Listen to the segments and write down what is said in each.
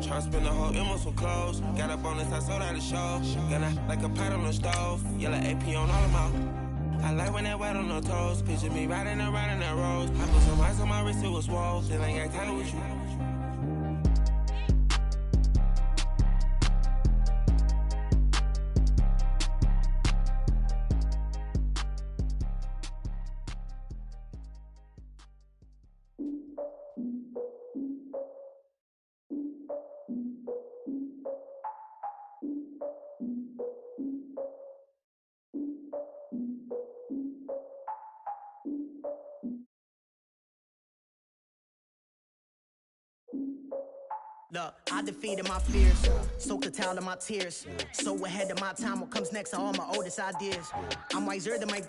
Tryna spend the whole M on some clothes. Got up on this, I sold out the show. Got like a pot on the stove. Yellow AP on all of my. I like when that wet on the toes. Picture me riding around in that rose. I put some ice on my wrist, it was swole. Still ain't got time with you. Look, I defeated my fears, soaked the towel in my tears. So ahead of my time, what comes next are all my oldest ideas. I'm wiser than my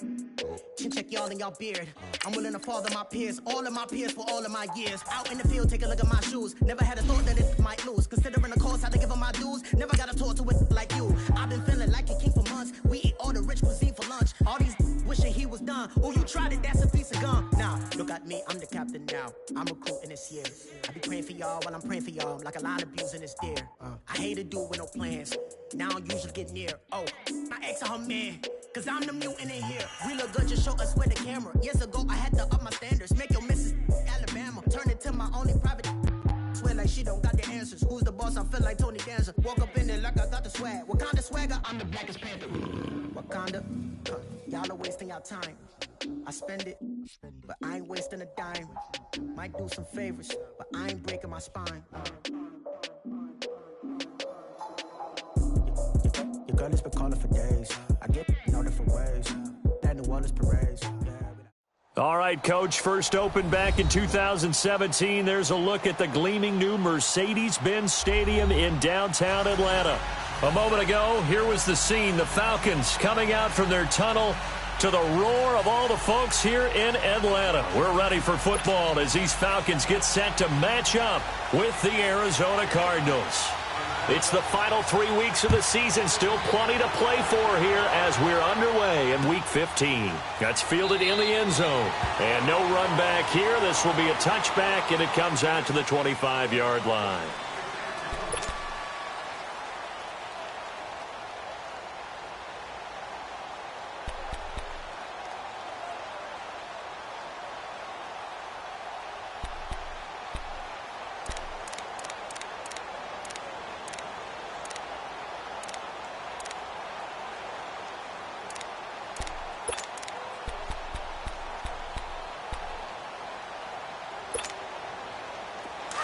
chin check y'all in y'all beard. I'm willing to father my peers, all of my peers for all of my years. Out in the field, take a look at my shoes. Never had a thought that it might lose. Considering the cost, I had to give them my dues. Never got a talk to it like you. I've been feeling like a king for months. We eat all the rich cuisine for lunch. All these wishing he was done. Oh, you tried it, that's a piece of gum. Now, look at me, I'm the captain now. I'm recruiting this year. I be praying for y'all while I'm praying for y'all. Like a line abusing this deer. I hate to do with no plans. Now I usually get near. Oh, my ex are her man. Cause I'm the mutant in here. We look good, just show us where the camera. Years ago, I had to up my standards. Make your missus Alabama. Turn it to my only private. Swear like she don't got the answers. Who's the boss? I feel like Tony Danza. Walk up in there like I got the swag. Wakanda swagger, I'm the blackest panther. Wakanda, y'all are wasting your time. I spend it, but I ain't wasting a dime. Might do some favors, but I ain't breaking my spine. Your girl has been calling for days. I get no different ways. That New Orleans parades. All right, Coach, first opened back in 2017. There's a look at the gleaming new Mercedes-Benz Stadium in downtown Atlanta. A moment ago, here was the scene. The Falcons coming out from their tunnel to the roar of all the folks here in Atlanta. We're ready for football as these Falcons get set to match up with the Arizona Cardinals. It's the final 3 weeks of the season. Still plenty to play for here as we're underway in Week 15. That's fielded in the end zone. And no run back here. This will be a touchback, and it comes out to the 25-yard line.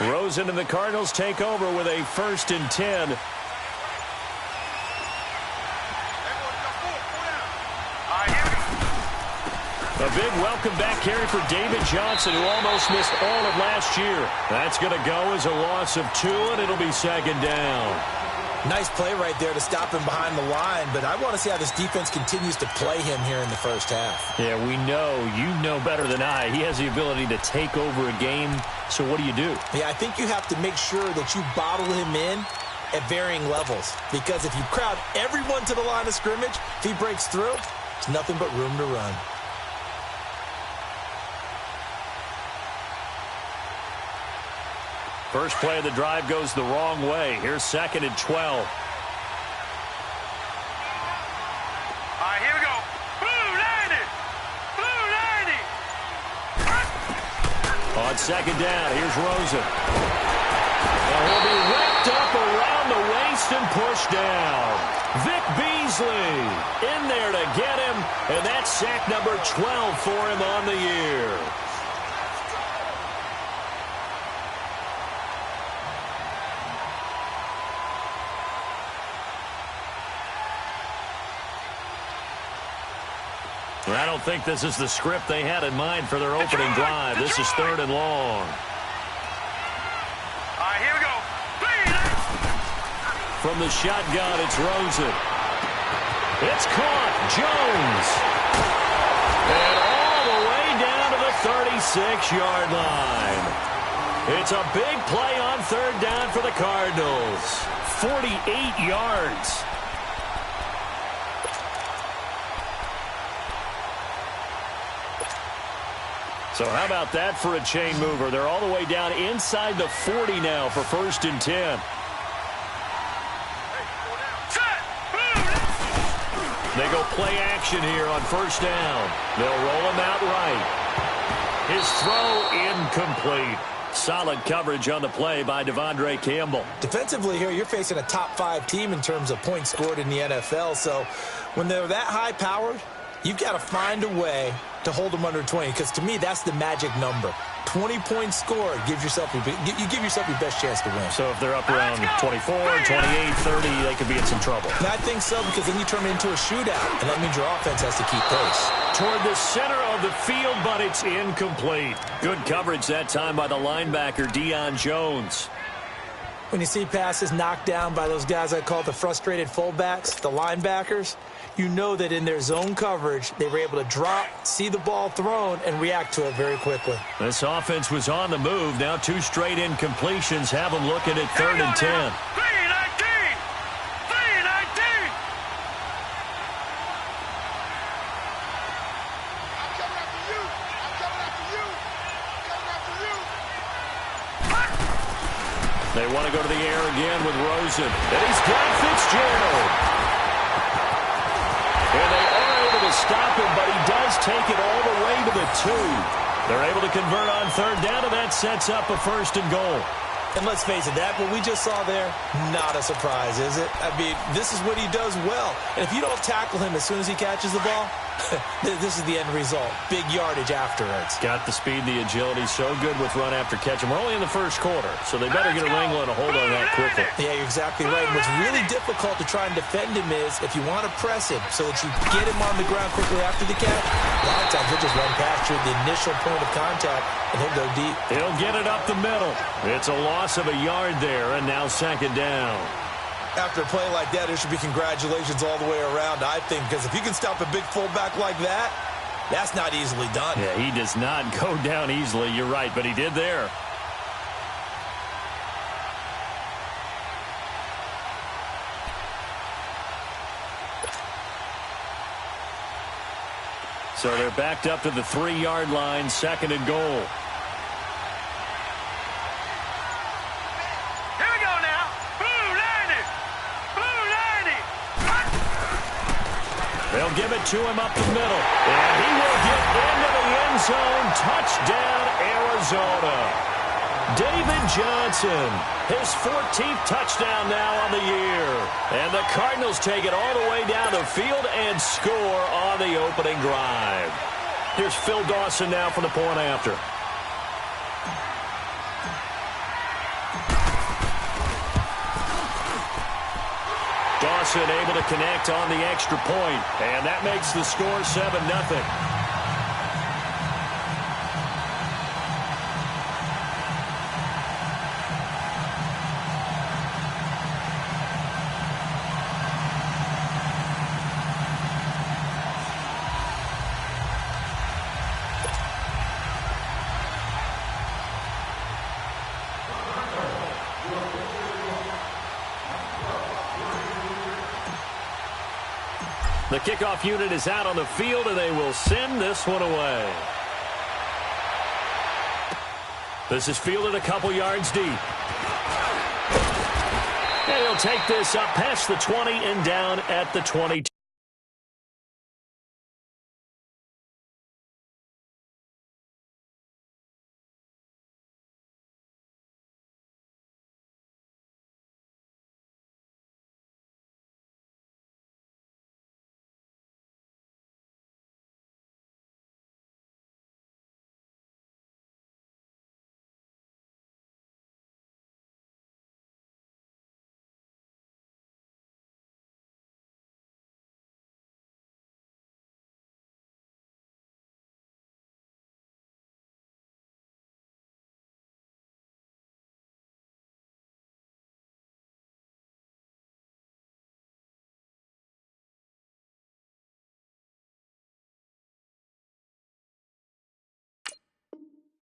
Rosen and the Cardinals take over with a 1st and 10. A big welcome back carry for David Johnson, who almost missed all of last year. That's going to go as a loss of 2, and it'll be 2nd down. Nice play right there to stop him behind the line, but I want to see how this defense continues to play him here in the first half. Yeah, we know. You know better than I. He has the ability to take over a game, so what do you do? Yeah, I think you have to make sure that you bottle him in at varying levels, because if you crowd everyone to the line of scrimmage, if he breaks through, there's nothing but room to run. First play of the drive goes the wrong way. Here's 2nd and 12. All right, here we go. Blue 90! Blue 90! On 2nd down, here's Rosen. And he'll be wrapped up around the waist and pushed down. Vic Beasley in there to get him, and that's sack number 12 for him on the year. I don't think this is the script they had in mind for their opening drive. This is 3rd and long. All right, here we go. From the shotgun, it's Rosen. It's caught. Jones. And all the way down to the 36-yard line. It's a big play on 3rd down for the Cardinals. 48 yards. So how about that for a chain mover? They're all the way down inside the 40 now for 1st and 10. They go play action here on 1st down. They'll roll him out right. His throw incomplete. Solid coverage on the play by Devondre Campbell. Defensively here, you're facing a top-5 team in terms of points scored in the NFL. So when they're that high-powered, you've got to find a way to hold them under 20, because to me, that's the magic number. 20 points scored, you give yourself your best chance to win. So if they're up around 24, 28, 30, they could be in some trouble. And I think so, because then you turn it into a shootout, and that means your offense has to keep pace. Toward the center of the field, but it's incomplete. Good coverage that time by the linebacker, Deion Jones. When you see passes knocked down by those guys I call the frustrated fullbacks, the linebackers, you know that in their zone coverage, they were able to drop, see the ball thrown, and react to it very quickly. This offense was on the move. Now 2 straight incompletions have them looking at 3rd and 10. 3-19! 3-19! They want to go to the air again with Rosen. And he's got Fitzgerald. And they are able to stop him, but he does take it all the way to the 2. They're able to convert on 3rd down, and that sets up a 1st and goal. And let's face it, that what we just saw there, not a surprise, is it? I mean, this is what he does well. And if you don't tackle him as soon as he catches the ball, this is the end result. Big yardage afterwards. Got the speed, the agility, so good with run after catch. And we're only in the 1st quarter, so they better get a wrangle and a hold on that quickly. Yeah, you're exactly right. And what's really difficult to try and defend him is if you want to press him so that you get him on the ground quickly after the catch, a lot of times he'll just run past you at the initial point of contact, and he'll go deep. He'll get it up the middle. It's a loss of a yard there, and now 2nd down. After a play like that, there should be congratulations all the way around, I think, because if you can stop a big fullback like that, that's not easily done. Yeah, he does not go down easily. You're right, but he did there. So they're backed up to the 3-yard line, 2nd and goal. They'll give it to him up the middle. And he will get into the end zone. Touchdown, Arizona. David Johnson, his 14th touchdown now on the year. And the Cardinals take it all the way down the field and score on the opening drive. Here's Phil Dawson now for the point after. Dawson able to connect on the extra point, and that makes the score 7-0. The kickoff unit is out on the field, and they will send this one away. This is fielded a couple yards deep. And he'll take this up past the 20 and down at the 22.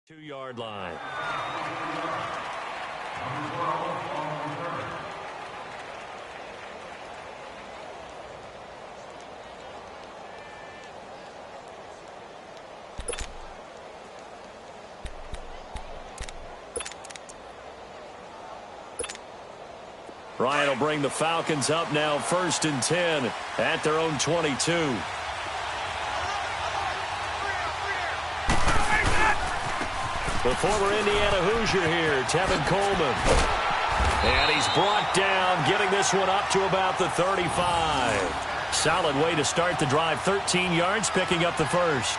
Two-yard line. Ryan will bring the Falcons up now 1st and 10 at their own 22. The former Indiana Hoosier here, Tevin Coleman. And he's brought down, getting this one up to about the 35. Solid way to start the drive. 13 yards, picking up the first.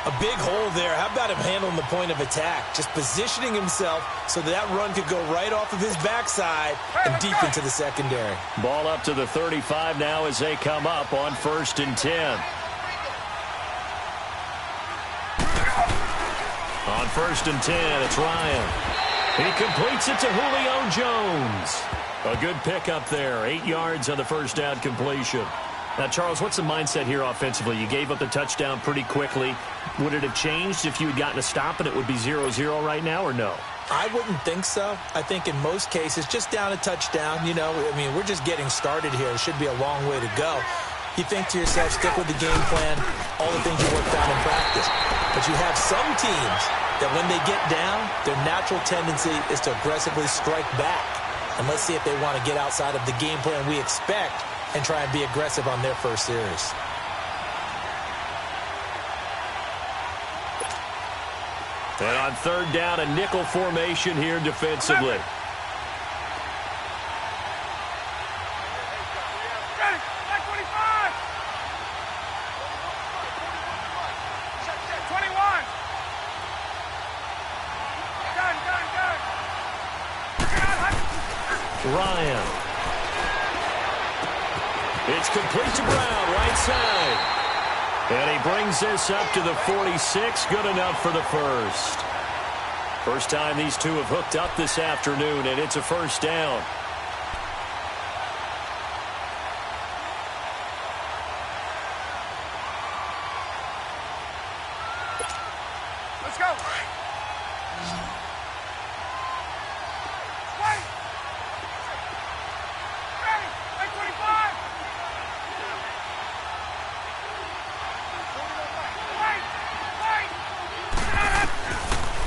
A big hole there. How about him handling the point of attack? Just positioning himself so that run could go right off of his backside and deep into the secondary. Ball up to the 35 now as they come up on 1st and 10. On 1st and 10, it's Ryan. He completes it to Julio Jones. A good pickup there. 8 yards on the first down completion. Now, Charles, what's the mindset here offensively? You gave up the touchdown pretty quickly. Would it have changed if you had gotten a stop and it would be 0-0 right now, or no? I wouldn't think so. I think in most cases, just down a touchdown, you know, I mean, we're just getting started here. It should be a long way to go. You think to yourself, stick with the game plan, all the things you worked out in practice. But you have some teams that when they get down, their natural tendency is to aggressively strike back. And let's see if they want to get outside of the game plan we expect and try and be aggressive on their first series. And on 3rd down, a nickel formation here defensively. Ryan. It's complete to Brown, right side. And he brings this up to the 46. Good enough for the first. First time these two have hooked up this afternoon, and it's a first down. Let's go.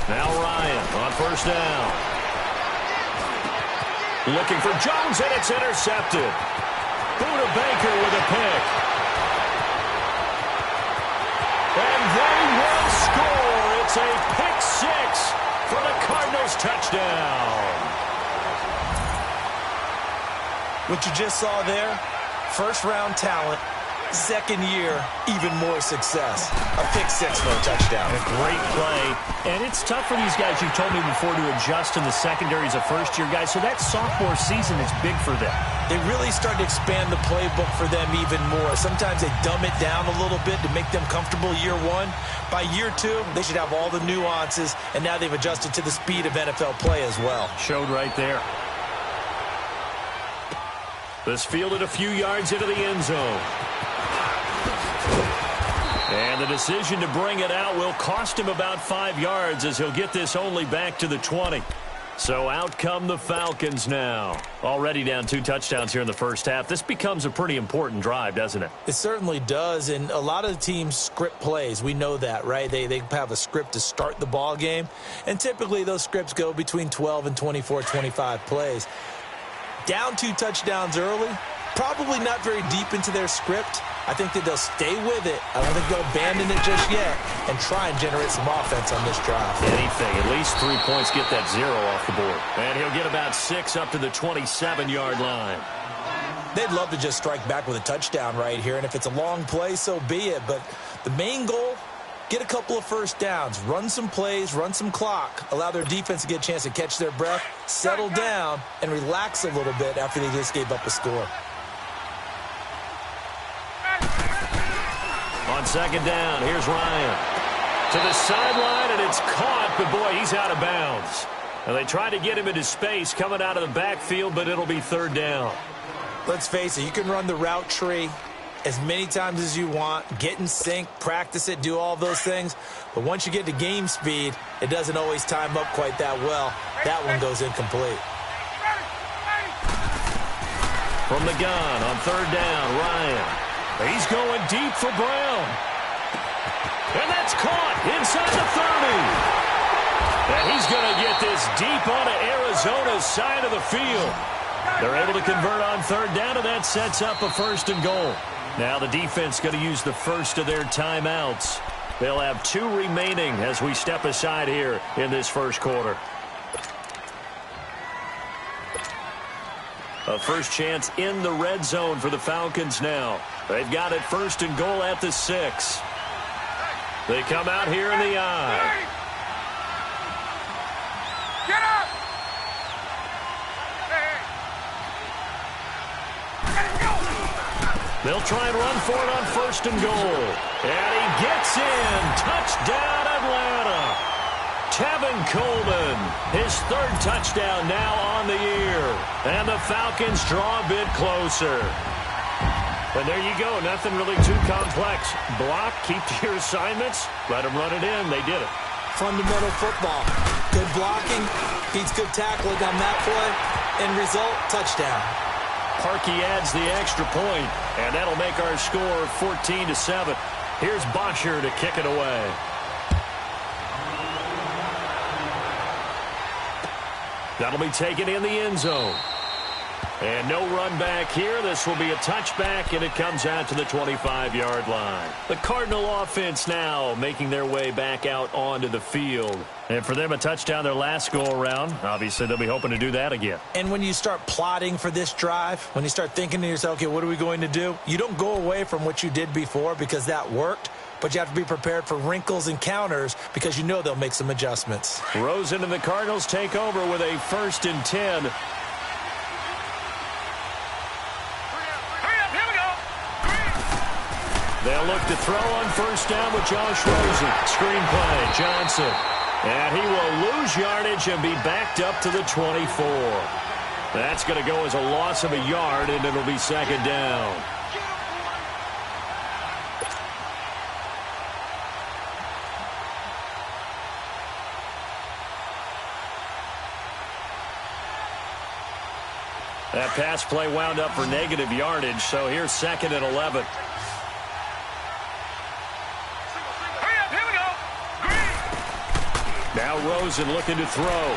Now Ryan on 1st down. Looking for Jones, and it's intercepted. Buda Baker with a pick. And they will score. It's a pick 6 for the Cardinals touchdown. What you just saw there, first-round talent. Second year, even more success. A pick 6 for a touchdown. A great play. And it's tough for these guys, you've told me before, to adjust in the secondary as a first-year guy. So that sophomore season is big for them. They really start to expand the playbook for them even more. Sometimes they dumb it down a little bit to make them comfortable year 1. By year 2, they should have all the nuances, and now they've adjusted to the speed of NFL play as well. Showed right there. This fielded a few yards into the end zone. And the decision to bring it out will cost him about 5 yards as he'll get this only back to the 20. So out come the Falcons now. Already down 2 touchdowns here in the first half. This becomes a pretty important drive, doesn't it? It certainly does, and a lot of the teams script plays. We know that, right? They have a script to start the ball game, and typically those scripts go between 12 and 24, 25 plays. Down 2 touchdowns early, probably not very deep into their script. I think that they'll stay with it. I don't think they'll abandon it just yet and try and generate some offense on this drive. Anything, at least 3 points, get that 0 off the board. And he'll get about 6 up to the 27-yard line. They'd love to just strike back with a touchdown right here, and if it's a long play, so be it. But the main goal, get a couple of first downs, run some plays, run some clock, allow their defense to get a chance to catch their breath, settle down, and relax a little bit after they just gave up a score. On 2nd down, here's Ryan. To the sideline, and it's caught, but boy, he's out of bounds. And they try to get him into space coming out of the backfield, but it'll be 3rd down. Let's face it, you can run the route tree as many times as you want, get in sync, practice it, do all those things. But once you get to game speed, it doesn't always time up quite that well. That one goes incomplete. From the gun on 3rd down, Ryan. He's going deep for Brown. And that's caught inside the 30. And he's going to get this deep onto Arizona's side of the field. They're able to convert on third down, and that sets up a 1st and goal. Now the defense going to use the first of their timeouts. They'll have 2 remaining as we step aside here in this first quarter. A first chance in the red zone for the Falcons now. They've got it 1st and goal at the 6. They come out here in the I. Get up! They'll try and run for it on 1st and goal. And he gets in. Touchdown, Atlanta. Tevin Coleman, his 3rd touchdown now on the year. And the Falcons draw a bit closer. And there you go. Nothing really too complex. Block, keep to your assignments, let them run it in. They did it. Fundamental football. Good blocking, beats good tackling on that play. End result, touchdown. Parkey adds the extra point, and that'll make our score 14-7. Here's Botcher to kick it away. That'll be taken in the end zone. And no run back here. This will be a touchback, and it comes out to the 25-yard line. The Cardinal offense now making their way back out onto the field. And for them, a touchdown their last go-around. Obviously, they'll be hoping to do that again. And when you start plotting for this drive, when you start thinking to yourself, okay, what are we going to do? You don't go away from what you did before because that worked. But you have to be prepared for wrinkles and counters because you know they'll make some adjustments. Rosen and the Cardinals take over with a 1st and 10. They'll look to throw on 1st down with Josh Rosen. Screen play, Johnson. And he will lose yardage and be backed up to the 24. That's going to go as a loss of a yard, and it'll be 2nd down. That pass play wound up for negative yardage, so here's 2nd and 11. Now Rosen looking to throw.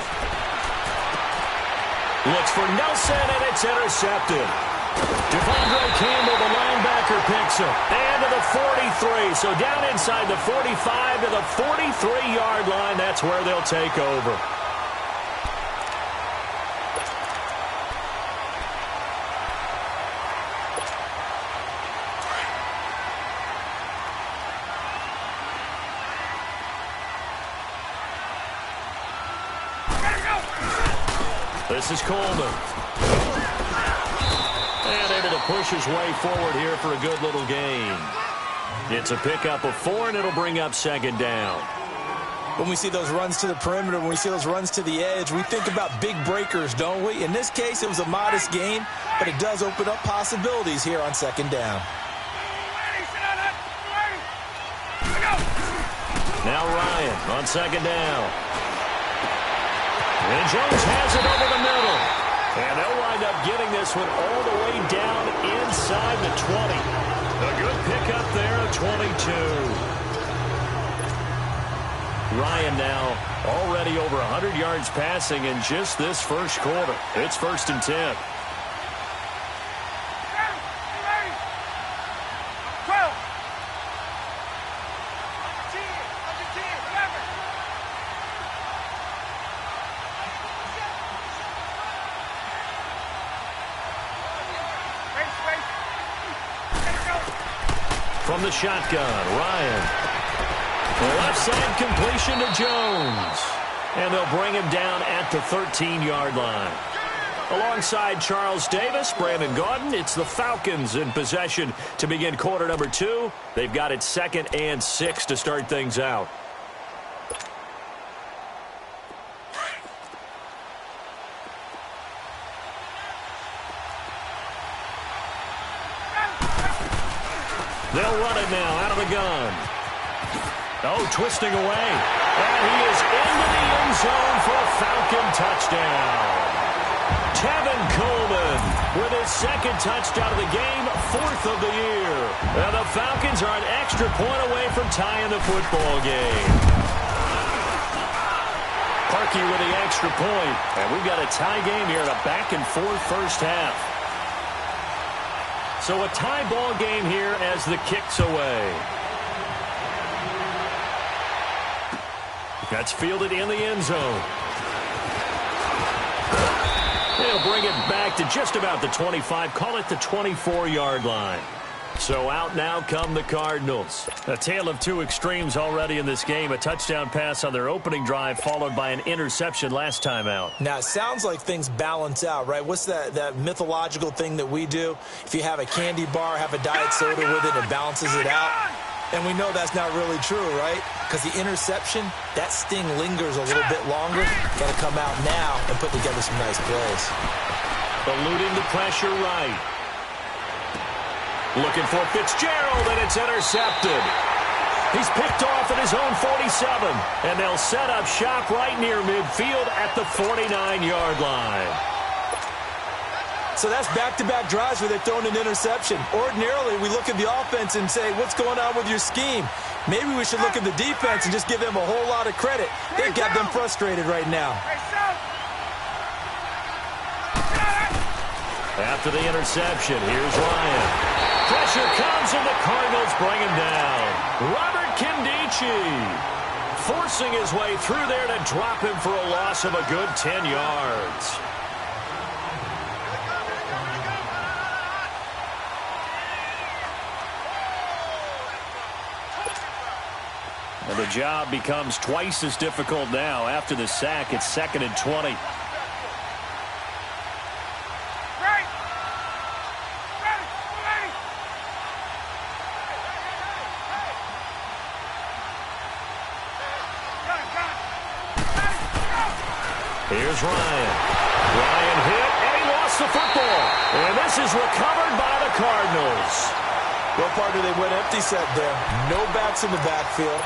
Looks for Nelson, and it's intercepted. Devondre Campbell, the linebacker, picks him. And to the 43. So down inside the 45 to the 43-yard line. That's where they'll take over. This is Coleman. And able to push his way forward here for a good little gain. It's a pickup of 4, and it'll bring up 2nd down. When we see those runs to the perimeter, when we see those runs to the edge, we think about big breakers, don't we? In this case, it was a modest gain, but it does open up possibilities here on 2nd down. Now Ryan on 2nd down. And Jones has it over the middle. And they'll wind up getting this one all the way down inside the 20. A good pickup there at 22. Ryan now already over 100 yards passing in just this first quarter. It's 1st and 10. From the shotgun, Ryan. The left side completion to Jones. And they'll bring him down at the 13-yard line. Alongside Charles Davis, Brandon Gaudin, it's the Falcons in possession to begin quarter number 2. They've got it 2nd and 6 to start things out. They'll run it now out of the gun. Oh, twisting away. And he is into the end zone for a Falcon touchdown. Tevin Coleman with his 2nd touchdown of the game, 4th of the year. And the Falcons are an extra point away from tying the football game. Sparky with the extra point. And we've got a tie game here in a back-and-forth first half. So a tie ball game here as the kick's away. That's fielded in the end zone. They'll bring it back to just about the 25. Call it the 24-yard line. So out now come the Cardinals. A tale of two extremes already in this game. A touchdown pass on their opening drive followed by an interception last time out. Now, it sounds like things balance out, right? What's that mythological thing that we do? If you have a candy bar, have a diet soda with it, it balances it out. And we know that's not really true, right? Because the interception, that sting lingers a little bit longer. Got to come out now and put together some nice plays. Eluding the pressure right. Looking for Fitzgerald, and it's intercepted. He's picked off at his own 47, and they'll set up shop right near midfield at the 49-yard line. So that's back-to-back drives where they've thrown an interception. Ordinarily, we look at the offense and say, what's going on with your scheme? Maybe we should look at the defense and just give them a whole lot of credit. They've got them frustrated right now. After the interception, here's Ryan. Pressure comes, and the Cardinals bring him down. Robert Kindici forcing his way through there to drop him for a loss of a good 10 yards. And the job becomes twice as difficult now. After the sack, it's 2nd and 20. Here's Ryan. Ryan hit, and he lost the football. And this is recovered by the Cardinals. Well, partner, they went empty set there. No backs in the backfield.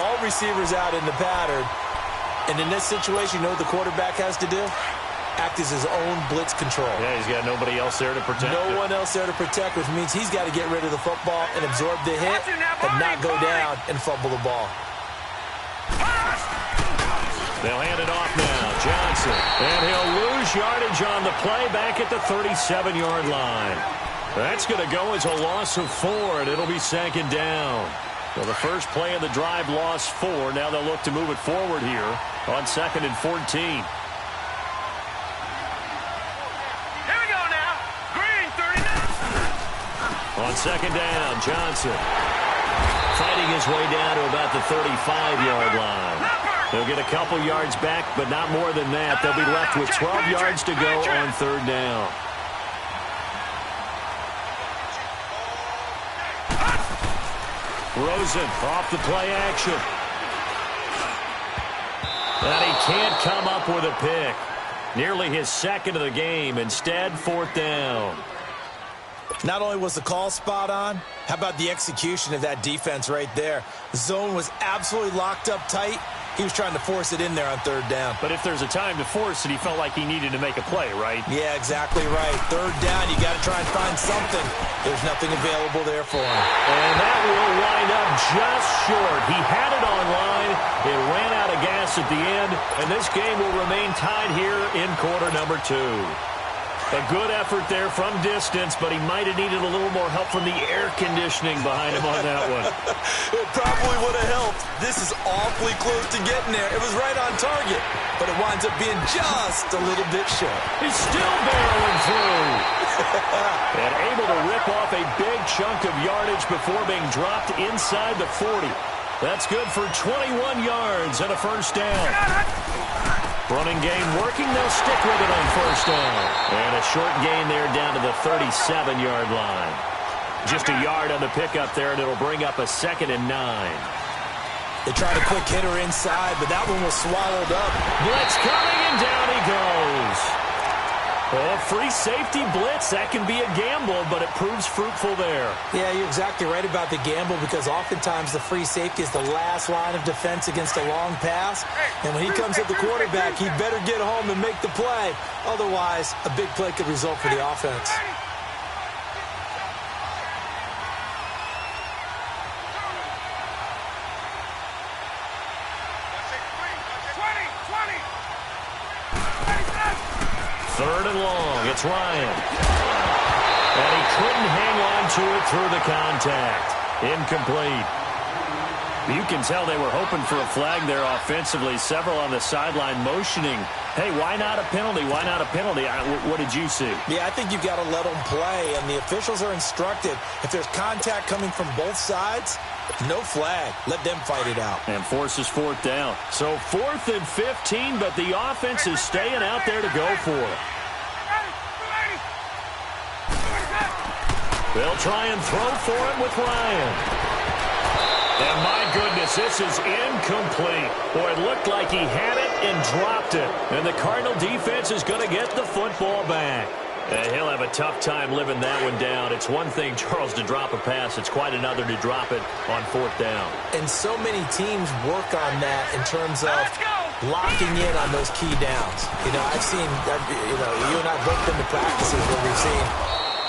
All receivers out in the pattern. And in this situation, you know what the quarterback has to do? Act as his own blitz control. Yeah, he's got nobody else there to protect No one else there to protect, which means he's got to get rid of the football and absorb the hit and not go down and fumble the ball. They'll hand it off now. Johnson. And he'll lose yardage on the play back at the 37-yard line. That's going to go as a loss of 4, and it'll be 2nd down. Well, the first play of the drive lost 4. Now they'll look to move it forward here on 2nd and 14. Here we go now. Green, 39. On 2nd down, Johnson fighting his way down to about the 35-yard line. They'll get a couple yards back, but not more than that. They'll be left with 12 yards to go on 3rd down. Rosen off the play action. And he can't come up with a pick. Nearly his 2nd of the game. Instead, 4th down. Not only was the call spot on, how about the execution of that defense right there? The zone was absolutely locked up tight. He was trying to force it in there on 3rd down. But if there's a time to force it, he felt like he needed to make a play, right? Yeah, exactly right. 3rd down, you got to try and find something. There's nothing available there for him. And that will wind up just short. He had it on line. It ran out of gas at the end, and this game will remain tied here in quarter number 2. A good effort there from distance, but he might have needed a little more help from the air conditioning behind him on that one. It probably would have helped. This is awfully close to getting there. It was right on target, but it winds up being just a little bit short. He's still barreling through. And able to rip off a big chunk of yardage before being dropped inside the 40. That's good for 21 yards and a 1st down. Running game working. They'll stick with it on 1st down. And a short gain there down to the 37-yard line. Just a yard on the pickup there, and it'll bring up a 2nd and 9. They tried a quick hitter inside, but that one was swallowed up. Blitz coming, and down he goes. Well, free safety blitz, that can be a gamble, but it proves fruitful there. Yeah, you're exactly right about the gamble because oftentimes the free safety is the last line of defense against a long pass. And when he comes at the quarterback, he better get home and make the play. Otherwise, a big play could result for the offense. It's Ryan. And he couldn't hang on to it through the contact. Incomplete. You can tell they were hoping for a flag there offensively. Several on the sideline motioning, hey, why not a penalty? Why not a penalty? What did you see? Yeah, I think you've got to let them play, and the officials are instructed, if there's contact coming from both sides, no flag. Let them fight it out. And forces fourth down. So 4th and 15, but the offense is staying out there to go for it. They'll try and throw for it with Ryan. And my goodness, this is incomplete. Boy, it looked like he had it and dropped it. And the Cardinal defense is going to get the football back. He'll have a tough time living that one down. It's one thing, Charles, to drop a pass. It's quite another to drop it on 4th down. And so many teams work on that in terms of locking in on those key downs. You know, I've seen, you and I both been to practices where we've seen,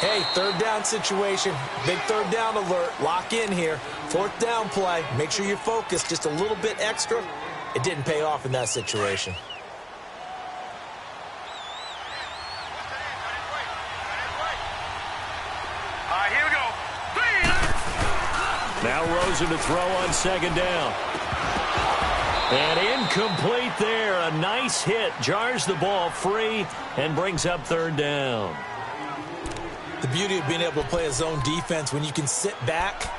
hey, 3rd down situation, big 3rd down alert, lock in here, 4th down play, make sure you focus just a little bit extra. It didn't pay off in that situation. All right, here we go. Now Rosen to throw on 2nd down. And incomplete there. A nice hit, jars the ball free, and brings up 3rd down. The beauty of being able to play a zone defense when you can sit back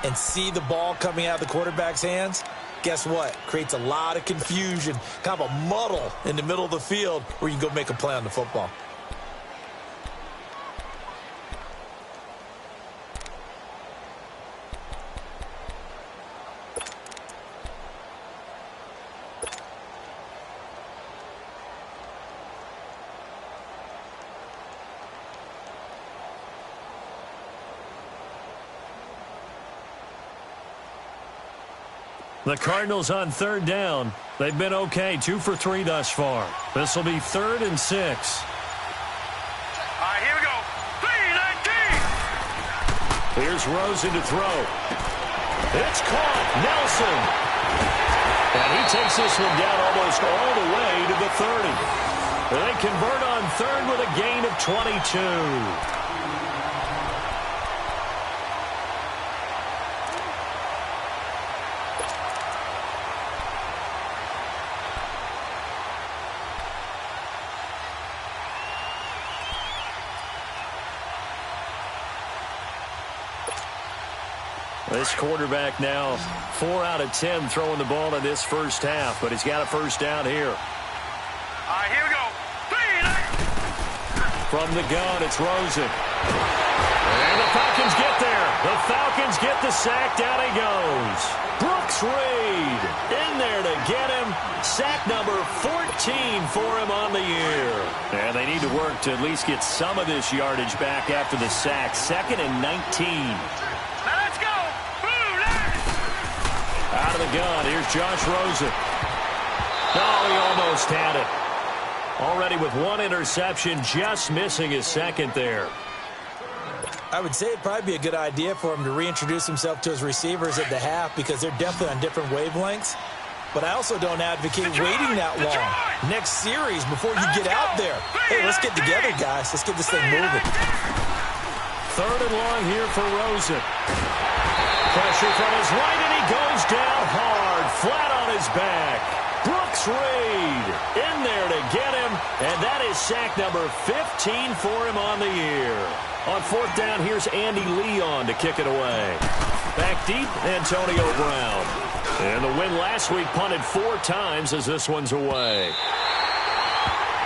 and see the ball coming out of the quarterback's hands, guess what? Creates a lot of confusion, kind of a muddle in the middle of the field where you can go make a play on the football. The Cardinals on 3rd down. They've been okay, 2 for 3 thus far. This will be 3rd and 6. All right, here we go. 3-19. Here's Rosen to throw. It's caught. Nelson. And he takes this one down almost all the way to the 30. They convert on 3rd with a gain of 22. This quarterback now 4 out of 10 throwing the ball in this first half, but he's got a first down here. All right, here we go. 3-19. From the gun, it's Rosen. And the Falcons get there. The Falcons get the sack. Down he goes. Brooks Reed in there to get him. Sack number 14 for him on the year. And they need to work to at least get some of this yardage back after the sack. 2nd and 19. Now let's go. Out of the gun, here's Josh Rosen. Oh, he almost had it. Already with 1 interception, just missing his 2nd there. I would say it'd probably be a good idea for him to reintroduce himself to his receivers at the half because they're definitely on different wavelengths. But I also don't advocate waiting that long. Next series, before you get out there, hey, let's get together, guys. Let's get this thing moving. 3rd and long here for Rosen. Pressure from his right, and he goes down hard, flat on his back. Brooks Reed in there to get him, and that is sack number 15 for him on the year. On 4th down, here's Andy Leon to kick it away. Back deep, Antonio Brown. And the win last week punted 4 times as this one's away.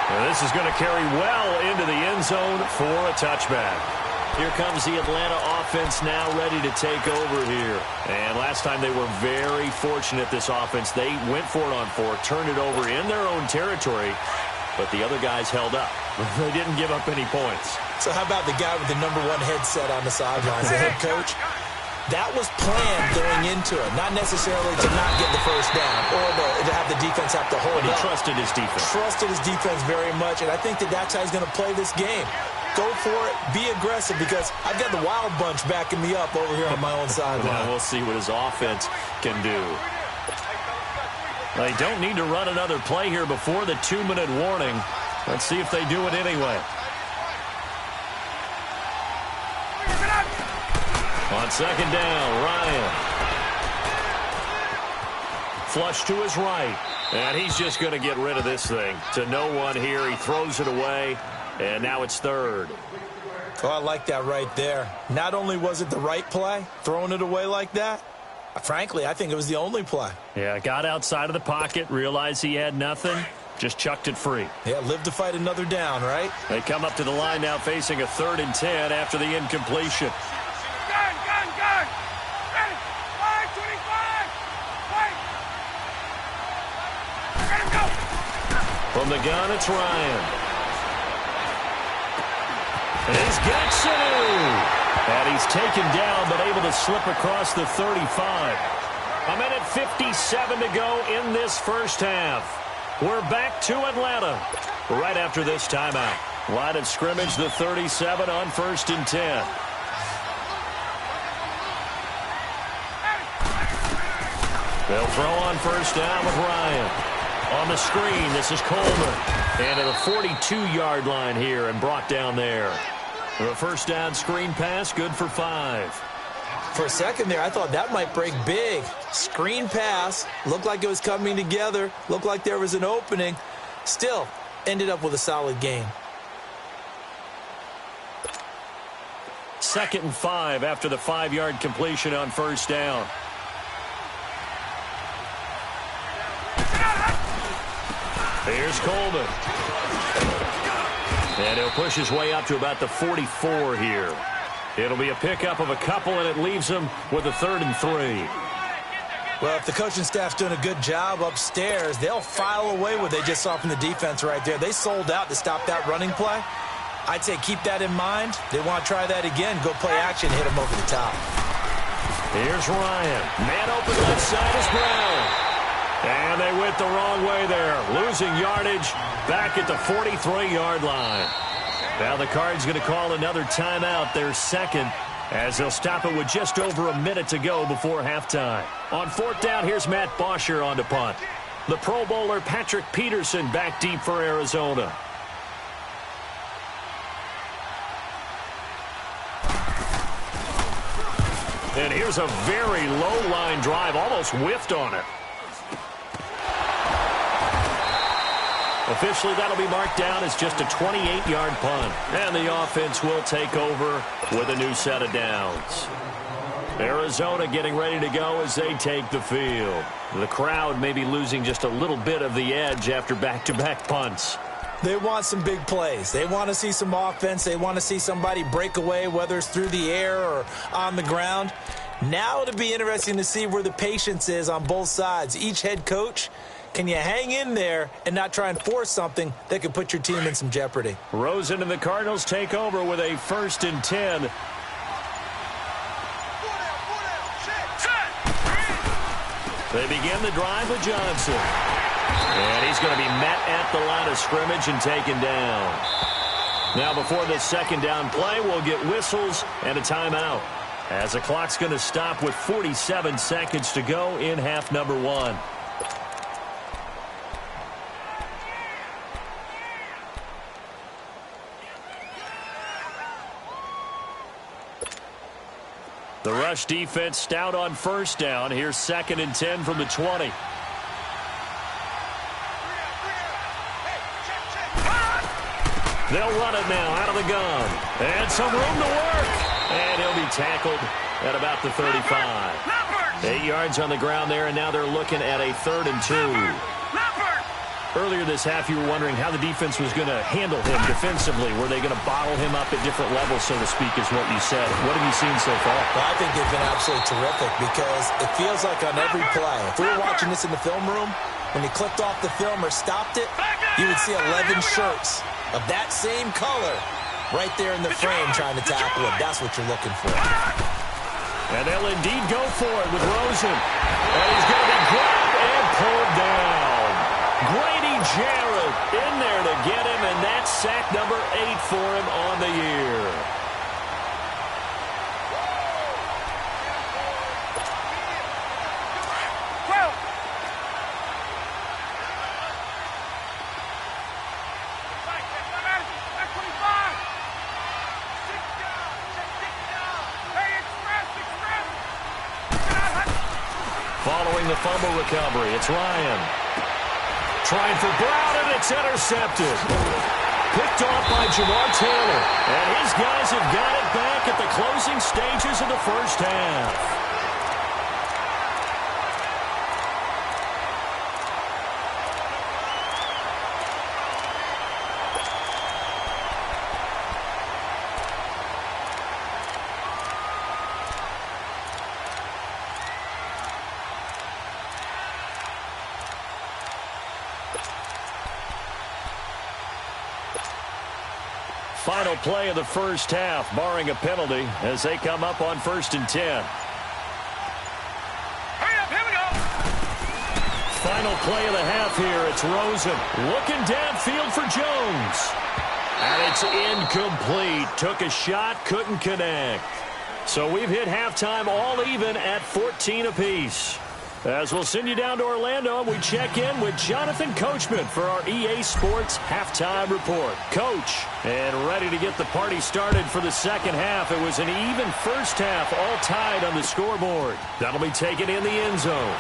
And this is going to carry well into the end zone for a touchback. Here comes the Atlanta offense now ready to take over here. And last time they were very fortunate, this offense. They went for it on 4, turned it over in their own territory, but the other guys held up. They didn't give up any points. So how about the guy with the #1 headset on the sidelines, the head coach? That was planned going into it, not necessarily to not get the first down or to have the defense have to hold But he up. trusted his defense. Trusted his defense very much, and I think that's how he's going to play this game. Go for it, be aggressive, because I've got the wild bunch backing me up over here on my own sideline. Well, we'll see what his offense can do. They don't need to run another play here before the 2-minute warning. Let's see if they do it anyway. On second down, Ryan. Flush to his right. And he's just going to get rid of this thing. To no one here. He throws it away. And now it's third. Oh, I like that right there. Not only was it the right play, throwing it away like that, frankly, I think it was the only play. Yeah, got outside of the pocket, realized he had nothing, just chucked it free. Yeah, live to fight another down, right? They come up to the line now facing a 3rd and 10 after the incompletion. Gun! Ready! 5-25! Wait! Let him go! From the gun, it's Ryan. And he's got Sanu. And he's taken down, but able to slip across the 35. A minute 57 to go in this first half. We're back to Atlanta right after this timeout. Line of scrimmage, the 37 on 1st and 10. They'll throw on 1st down with Ryan. On the screen, this is Coleman. And at the 42-yard line here and brought down there. The 1st down screen pass, good for 5. For a second there, I thought that might break big. Screen pass, looked like it was coming together, looked like there was an opening. Still, ended up with a solid gain. 2nd and 5 after the 5-yard completion on 1st down. Here's Coleman. And he'll push his way up to about the 44 here. It'll be a pickup of a couple, and it leaves him with a 3rd and 3. Well, if the coaching staff's doing a good job upstairs, they'll file away what they just saw from the defense right there. They sold out to stop that running play. I'd say keep that in mind. They want to try that again. Go play action, hit him over the top. Here's Ryan. Man open left side is Brown. And they went the wrong way there. Losing yardage back at the 43-yard line. Now the Cards going to call another timeout, their 2nd, as they'll stop it with just over a minute to go before halftime. On 4th down, here's Matt Bosher on to punt. The Pro Bowler Patrick Peterson back deep for Arizona. And here's a very low line drive, almost whiffed on it. Officially, that'll be marked down as just a 28-yard punt. And the offense will take over with a new set of downs. Arizona getting ready to go as they take the field. The crowd may be losing just a little bit of the edge after back-to-back punts. They want some big plays. They want to see some offense. They want to see somebody break away, whether it's through the air or on the ground. Now it'll be interesting to see where the patience is on both sides. Each head coach, can you hang in there and not try and force something that could put your team in some jeopardy? Rosen and the Cardinals take over with a 1st and 10. They begin the drive with Johnson. And he's going to be met at the line of scrimmage and taken down. Now before this 2nd down play, we'll get whistles and a timeout, as the clock's going to stop with 47 seconds to go in half number 1. The rush defense stout on 1st down. Here's 2nd and 10 from the 20. They'll run it now out of the gun. And some room to work. And he'll be tackled at about the 35. 8 yards on the ground there, and now they're looking at a 3rd and 2. Earlier this half, you were wondering how the defense was going to handle him defensively. Were they going to bottle him up at different levels, so to speak, is what you said. What have you seen so far? Well, I think they've been absolutely terrific because it feels like on every play, if we were watching this in the film room, when he clicked off the film or stopped it, you would see 11 shirts of that same color right there in the frame trying to tackle him. That's what you're looking for. And they'll indeed go for it with Rosen. And he's going to be grabbed and pulled down. Grady Jarrett in there to get him, and that's sack number 8 for him on the year. Hey, express! Following the fumble recovery, it's Ryan. Trying for Brown, and it's intercepted. Picked off by Jamar Taylor. And his guys have got it back at the closing stages of the first half. Final play of the first half, barring a penalty, as they come up on 1st and 10. Hurry up, here we go. Final play of the half here. It's Rosen looking downfield for Jones. And it's incomplete. Took a shot, couldn't connect. So we've hit halftime all even at 14 apiece. As we'll send you down to Orlando, we check in with Jonathan Coachman for our EA Sports Halftime Report. Coach, and ready to get the party started for the second half. It was an even first half, all tied on the scoreboard. That'll be taken in the end zone.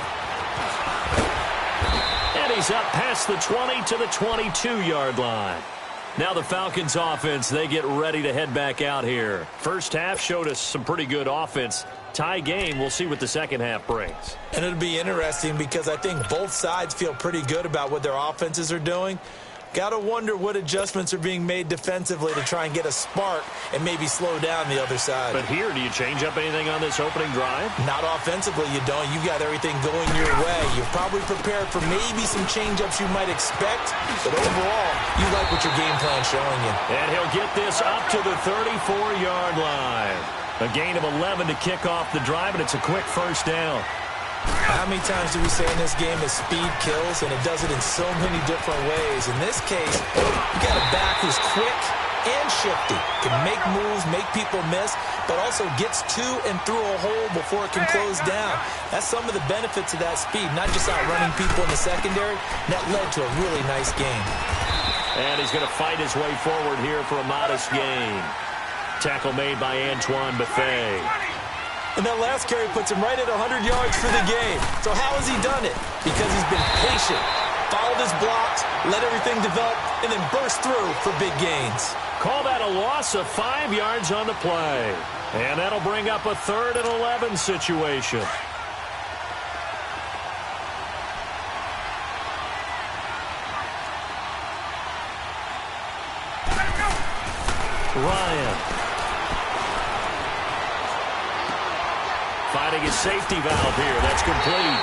And he's up past the 20 to the 22-yard line. Now the Falcons offense, they get ready to head back out here. First half showed us some pretty good offense. Tie game, we'll see what the second half brings. And it'll be interesting because I think both sides feel pretty good about what their offenses are doing. Got to wonder what adjustments are being made defensively to try and get a spark and maybe slow down the other side. But here, do you change up anything on this opening drive? Not offensively, you don't. You got everything going your way. You're probably prepared for maybe some change-ups you might expect, but overall, you like what your game plan's showing you. And he'll get this up to the 34-yard line. A gain of 11 to kick off the drive, and it's a quick first down. How many times do we say in this game that speed kills, and it does it in so many different ways? In this case, you got a back who's quick and shifty, can make moves, make people miss, but also gets to and through a hole before it can close down. That's some of the benefits of that speed, not just outrunning people in the secondary. That led to a really nice game. And he's going to fight his way forward here for a modest gain. Tackle made by Antoine Buffet. And that last carry puts him right at 100 yards for the game. So how has he done it? Because he's been patient, followed his blocks, let everything develop, and then burst through for big gains. Call that a loss of 5 yards on the play. And that'll bring up a 3rd and 11 situation. Ryan. Finding his safety valve here. That's complete.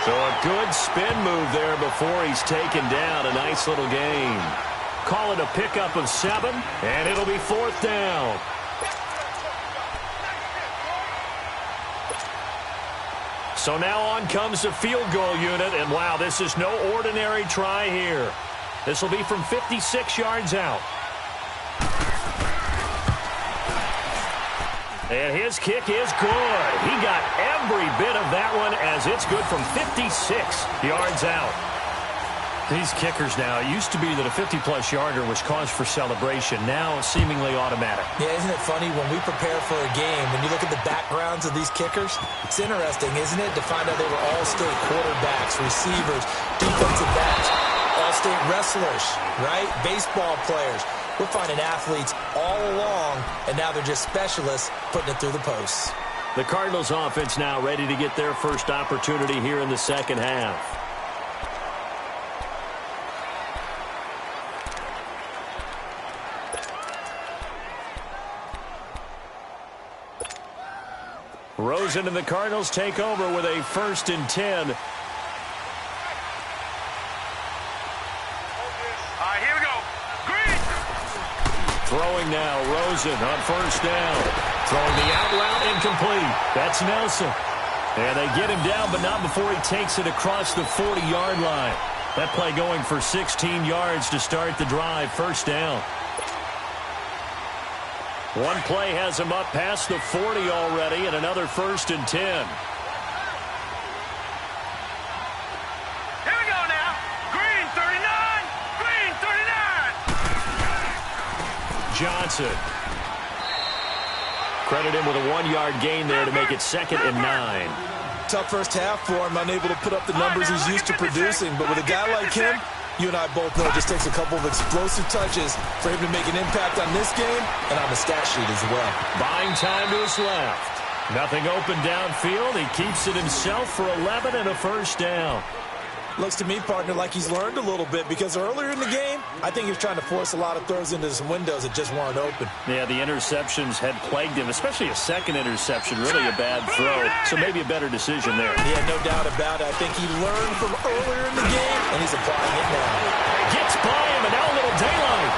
So a good spin move there before he's taken down. A nice little gain. Call it a pickup of 7, and it'll be 4th down. So now on comes the field goal unit, and wow, this is no ordinary try here. This will be from 56 yards out. And his kick is good. He got every bit of that one as it's good from 56 yards out. These kickers now, it used to be that a 50-plus yarder was cause for celebration. Now seemingly automatic. Yeah, isn't it funny when we prepare for a game, when you look at the backgrounds of these kickers, it's interesting, isn't it, to find out they were all-state quarterbacks, receivers, defensive backs, all-state wrestlers, right? Baseball players. We're finding athletes all along, and now they're just specialists putting it through the posts. The Cardinals offense now ready to get their first opportunity here in the second half. Rosen and the Cardinals take over with a 1st and 10. Throwing now, Rosen on 1st down. Throwing the out route, incomplete. That's Nelson. And they get him down, but not before he takes it across the 40-yard line. That play going for 16 yards to start the drive. 1st down. One play has him up past the 40 already, and another 1st and 10. Johnson. Credit him with a 1-yard gain there to make it 2nd and 9. Tough first half for him, unable to put up the numbers he's used to producing. But with a guy like him, you and I both know it just takes a couple of explosive touches for him to make an impact on this game and on the stat sheet as well. Buying time to his left. Nothing open downfield. He keeps it himself for 11 and a first down. Looks to me, partner, like he's learned a little bit because earlier in the game, I think he was trying to force a lot of throws into some windows that just weren't open. Yeah, the interceptions had plagued him, especially a second interception, really a bad throw. So maybe a better decision there. Yeah, no doubt about it. I think he learned from earlier in the game, and he's applying it now. Gets by him, and now a little daylight.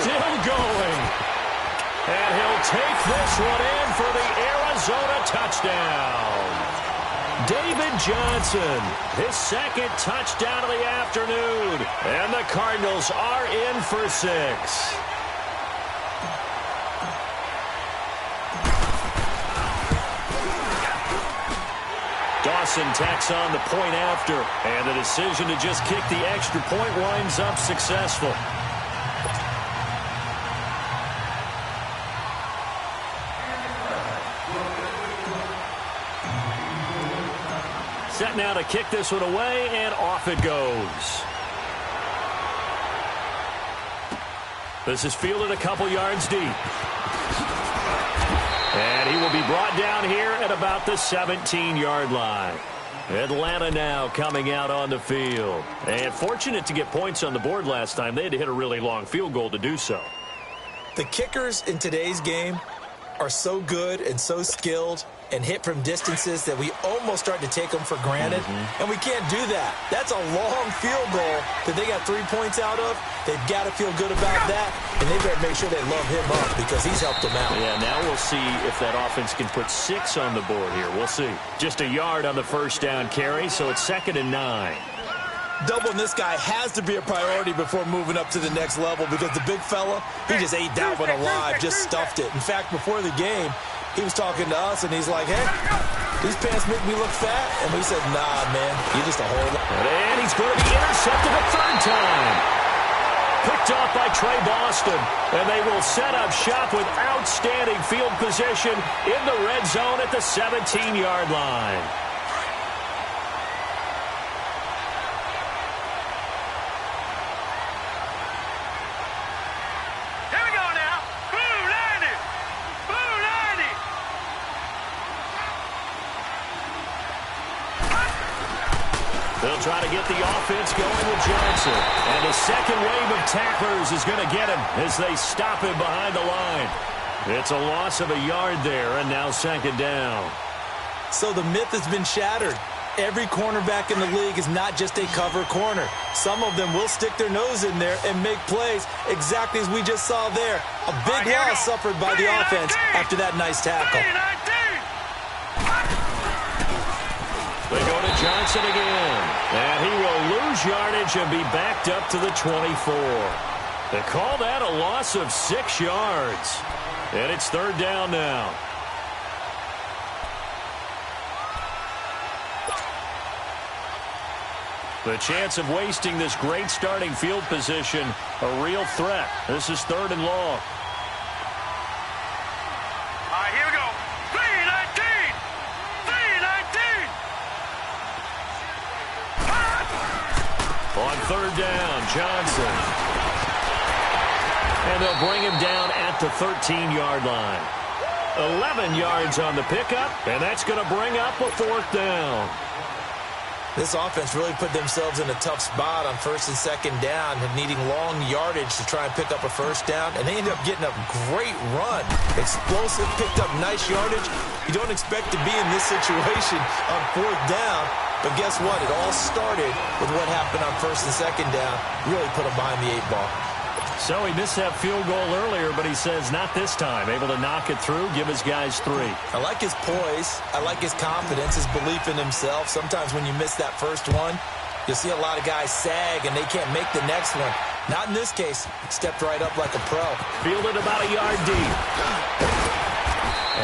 Still going. And he'll take this one in for the Arizona touchdown. David Johnson, his second touchdown of the afternoon. And the Cardinals are in for 6. Dawson tacks on the point after. And the decision to just kick the extra point winds up successful. Set now to kick this one away, and off it goes. This is fielded a couple yards deep. And he will be brought down here at about the 17-yard line. Atlanta now coming out on the field. And fortunate to get points on the board last time. They had to hit a really long field goal to do so. The kickers in today's game are so good and so skilled and hit from distances that we almost start to take them for granted. And we can't do that. That's a long field goal that they got 3 points out of. They've got to feel good about that, and they better make sure they love him up because he's helped them out. Yeah, now we'll see if that offense can put 6 on the board here. We'll see. Just a yard on the first down carry, so it's 2nd and 9. Doubling this guy has to be a priority before moving up to the next level because the big fella, he just ate that one alive, just stuffed it. In fact, before the game, he was talking to us, and he's like, hey, these pants make me look fat. And we said, nah, man, you're just a whole lot. And he's going to be intercepted a 3rd time. Picked off by Trey Boston. And they will set up shop with outstanding field position in the red zone at the 17-yard line. They'll try to get the offense going with Johnson. And the second wave of tacklers is going to get him as they stop him behind the line. It's a loss of a yard there, and now 2nd down. So the myth has been shattered. Every cornerback in the league is not just a cover corner. Some of them will stick their nose in there and make plays exactly as we just saw there. A big loss suffered by the offense after that nice tackle. They go to Johnson again. And he will lose yardage and be backed up to the 24. They call that a loss of 6 yards. And it's 3rd down now. The chance of wasting this great starting field position, a real threat. This is 3rd and long. All right, here we go. 3-19. 3-19. On 3rd down, Johnson. And they'll bring him down at the 13-yard line. 11 yards on the pickup, and that's going to bring up a 4th down. This offense really put themselves in a tough spot on 1st and 2nd down, and needing long yardage to try and pick up a 1st down, and they ended up getting a great run. Explosive, picked up nice yardage. You don't expect to be in this situation on 4th down, but guess what? It all started with what happened on 1st and 2nd down. Really put them behind the 8 ball. So he missed that field goal earlier, but he says not this time. Able to knock it through, give his guys 3. I like his poise. I like his confidence, his belief in himself. Sometimes when you miss that first one, you'll see a lot of guys sag and they can't make the next one. Not in this case. Stepped right up like a pro. Fielded about a yard deep.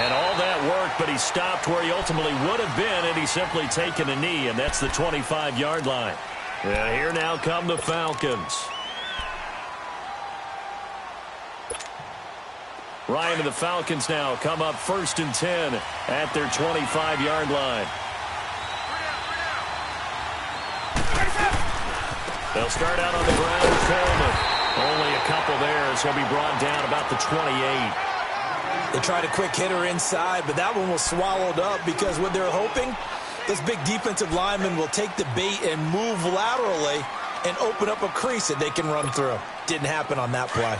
And all that work, but he stopped where he ultimately would have been, and he's simply taken a knee, and that's the 25-yard line. And here now come the Falcons. Ryan and the Falcons now come up 1st and 10 at their 25-yard line. They'll start out on the ground with Coleman. Only a couple there as he'll be brought down about the 28. They tried a quick hitter inside, but that one was swallowed up because what they're hoping, this big defensive lineman will take the bait and move laterally and open up a crease that they can run through. Didn't happen on that play.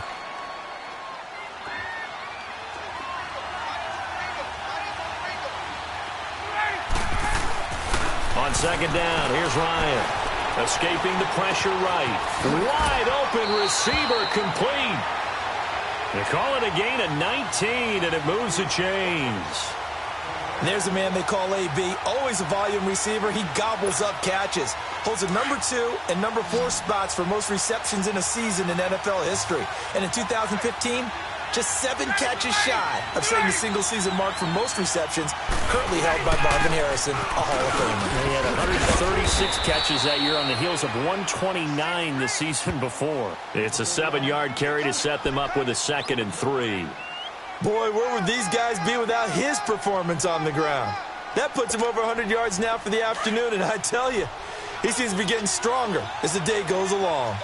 On second down, here's Ryan. Escaping the pressure right. Wide open receiver complete. They call it a gain of 19, and it moves the chains. There's a man they call AB. Always a volume receiver. He gobbles up catches. Holds the number 2 and number 4 spots for most receptions in a season in NFL history. And in 2015, just 7 catches shy of setting the single-season mark for most receptions, currently held by Marvin Harrison, a Hall of Famer. He had 136 catches that year on the heels of 129 the season before. It's a 7-yard carry to set them up with a 2nd and 3. Boy, where would these guys be without his performance on the ground? That puts him over 100 yards now for the afternoon, and I tell you, he seems to be getting stronger as the day goes along.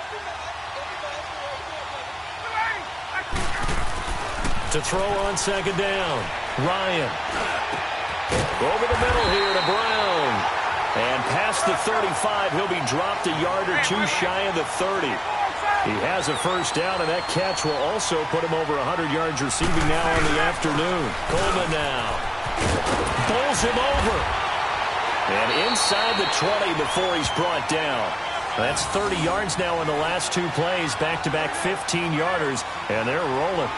To throw on second down, Ryan. Over the middle here to Brown. And past the 35, he'll be dropped a yard or 2 shy of the 30. He has a first down, and that catch will also put him over 100 yards receiving now on the afternoon. Coleman now. Bowls him over. And inside the 20 before he's brought down. That's 30 yards now in the last 2 plays, back-to-back 15-yarders, and they're rolling.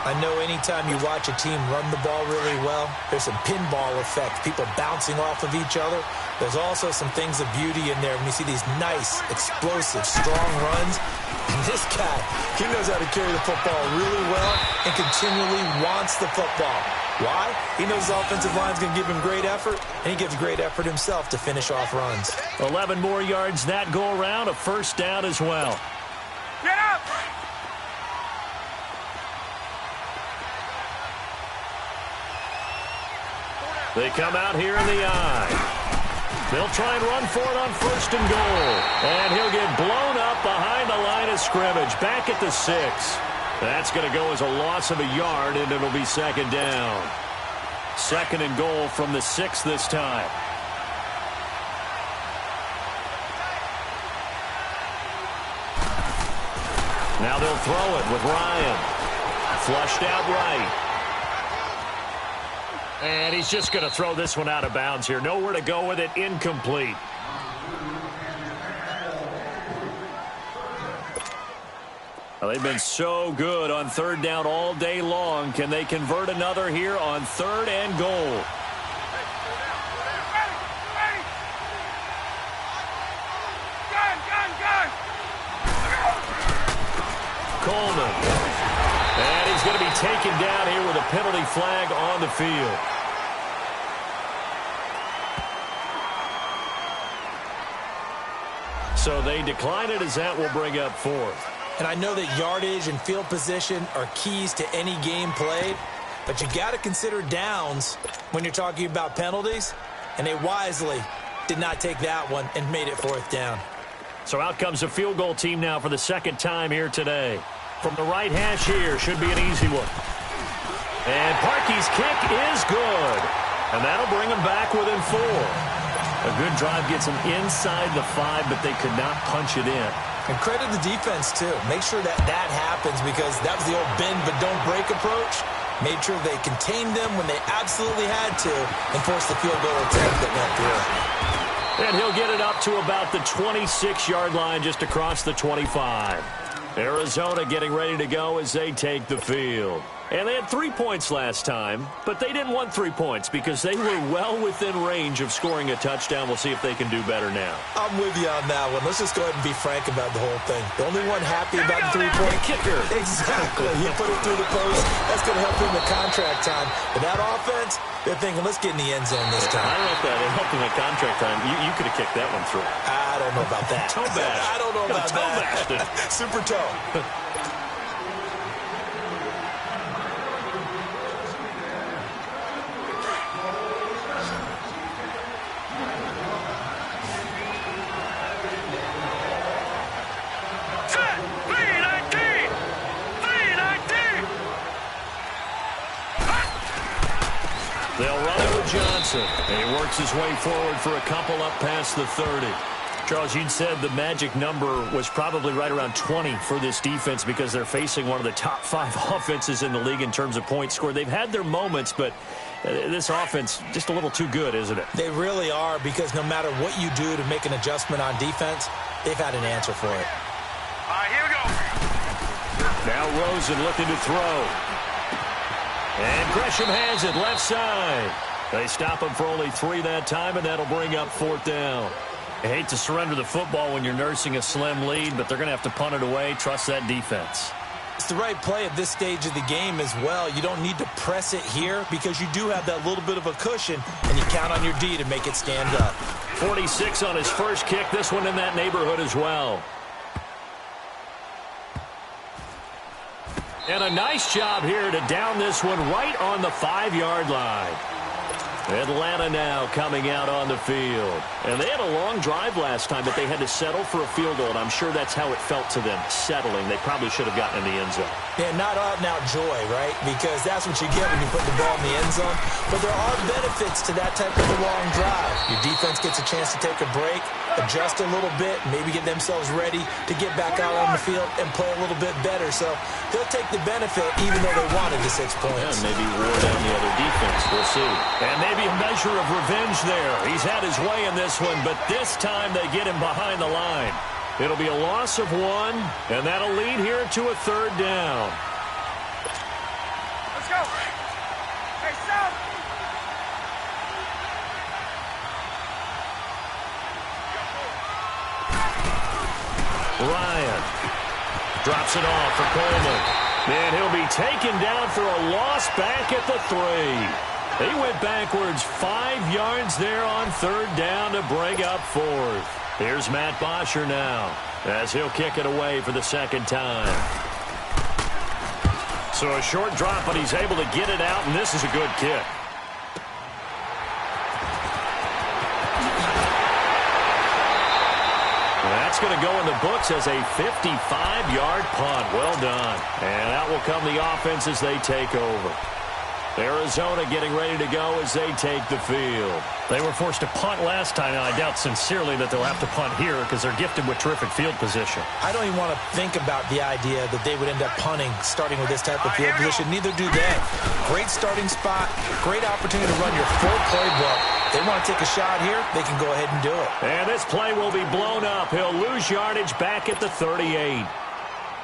I know anytime you watch a team run the ball really well, there's some pinball effect, people bouncing off of each other. There's also some things of beauty in there when you see these nice, explosive, strong runs. And this guy, he knows how to carry the football really well and continually wants the football. Why? He knows his offensive line's going to give him great effort, and he gives great effort himself to finish off runs. 11 more yards that go around, a first down as well. Get up! They come out here in the eye. They'll try and run for it on 1st and goal. And he'll get blown up behind the line of scrimmage, back at the 6. That's going to go as a loss of a yard, and it'll be 2nd down. 2nd and goal from the 6 this time. Now they'll throw it with Ryan. Flushed out right. And he's just going to throw this one out of bounds here. Nowhere to go with it. Incomplete. Well, they've been so good on 3rd down all day long. Can they convert another here on 3rd and goal? Coleman. And he's going to be taken down here with a penalty flag on the field. So they decline it as that will bring up 4th. And I know that yardage and field position are keys to any game played, but you got to consider downs when you're talking about penalties, and they wisely did not take that one and made it 4th down. So out comes a field goal team now for the 2nd time here today. From the right hash here, should be an easy one. And Parkey's kick is good. And that'll bring them back within 4. A good drive gets them inside the 5, but they could not punch it in. And credit the defense, too. Make sure that that happens because that was the old bend but don't break approach. Made sure they contained them when they absolutely had to and forced the field goal attempt that went through. And he'll get it up to about the 26-yard line just across the 25. Arizona getting ready to go as they take the field. And they had 3 points last time, but they didn't want 3 points because they were well within range of scoring a touchdown. We'll see if they can do better now. I'm with you on that one. Let's just go ahead and be frank about the whole thing. The only one happy about the 3-point kicker. Exactly. He put it through the post. That's going to help him in contract time. But that offense, they're thinking, let's get in the end zone this time. I don't know if that helped him in contract time. You could have kicked that one through. I don't know about that. Toe bash. I don't know about toe bashed it. Super toe. They'll run it with Johnson. And he works his way forward for a couple up past the 30. Charles, you said the magic number was probably right around 20 for this defense because they're facing one of the top 5 offenses in the league in terms of points scored. They've had their moments, but this offense just a little too good, isn't it? They really are, because no matter what you do to make an adjustment on defense, they've had an answer for it. All right, here we go. Now Rosen looking to throw. And Gresham has it left side. They stop him for only 3 that time, and that'll bring up 4th down. I hate to surrender the football when you're nursing a slim lead, but they're going to have to punt it away. Trust that defense. It's the right play at this stage of the game as well. You don't need to press it here because you do have that little bit of a cushion, and you count on your D to make it stand up. 46 on his first kick. This one in that neighborhood as well. And a nice job here to down this one right on the 5-yard line. Atlanta now coming out on the field. And they had a long drive last time, but they had to settle for a field goal, and I'm sure that's how it felt to them, settling. They probably should have gotten in the end zone. Yeah, not out-and-out joy, right? Because that's what you get when you put the ball in the end zone. But there are benefits to that type of a long drive. Your defense gets a chance to take a break, adjust a little bit, maybe get themselves ready to get back out on the field and play a little bit better. So they'll take the benefit even though they wanted the 6 points. Yeah, maybe wore down the other defense. We'll see. And maybe a measure of revenge there. He's had his way in this one, but this time they get him behind the line. It'll be a loss of 1, and that'll lead here to a 3rd down. Let's go. Hey, South. Ryan drops it off for Coleman. And he'll be taken down for a loss back at the 3. He went backwards 5 yards there on 3rd down to bring up 4th. Here's Matt Bosher now as he'll kick it away for the 2nd time. So a short drop, but he's able to get it out, and this is a good kick. That's going to go in the books as a 55-yard punt. Well done. And out will come the offense as they take over. Arizona getting ready to go as they take the field. They were forced to punt last time, and I doubt sincerely that they'll have to punt here because they're gifted with terrific field position. I don't even want to think about the idea that they would end up punting starting with this type of field position. Neither do they. Great starting spot, great opportunity to run your full playbook. They want to take a shot here, they can go ahead and do it. And this play will be blown up. He'll lose yardage back at the 38.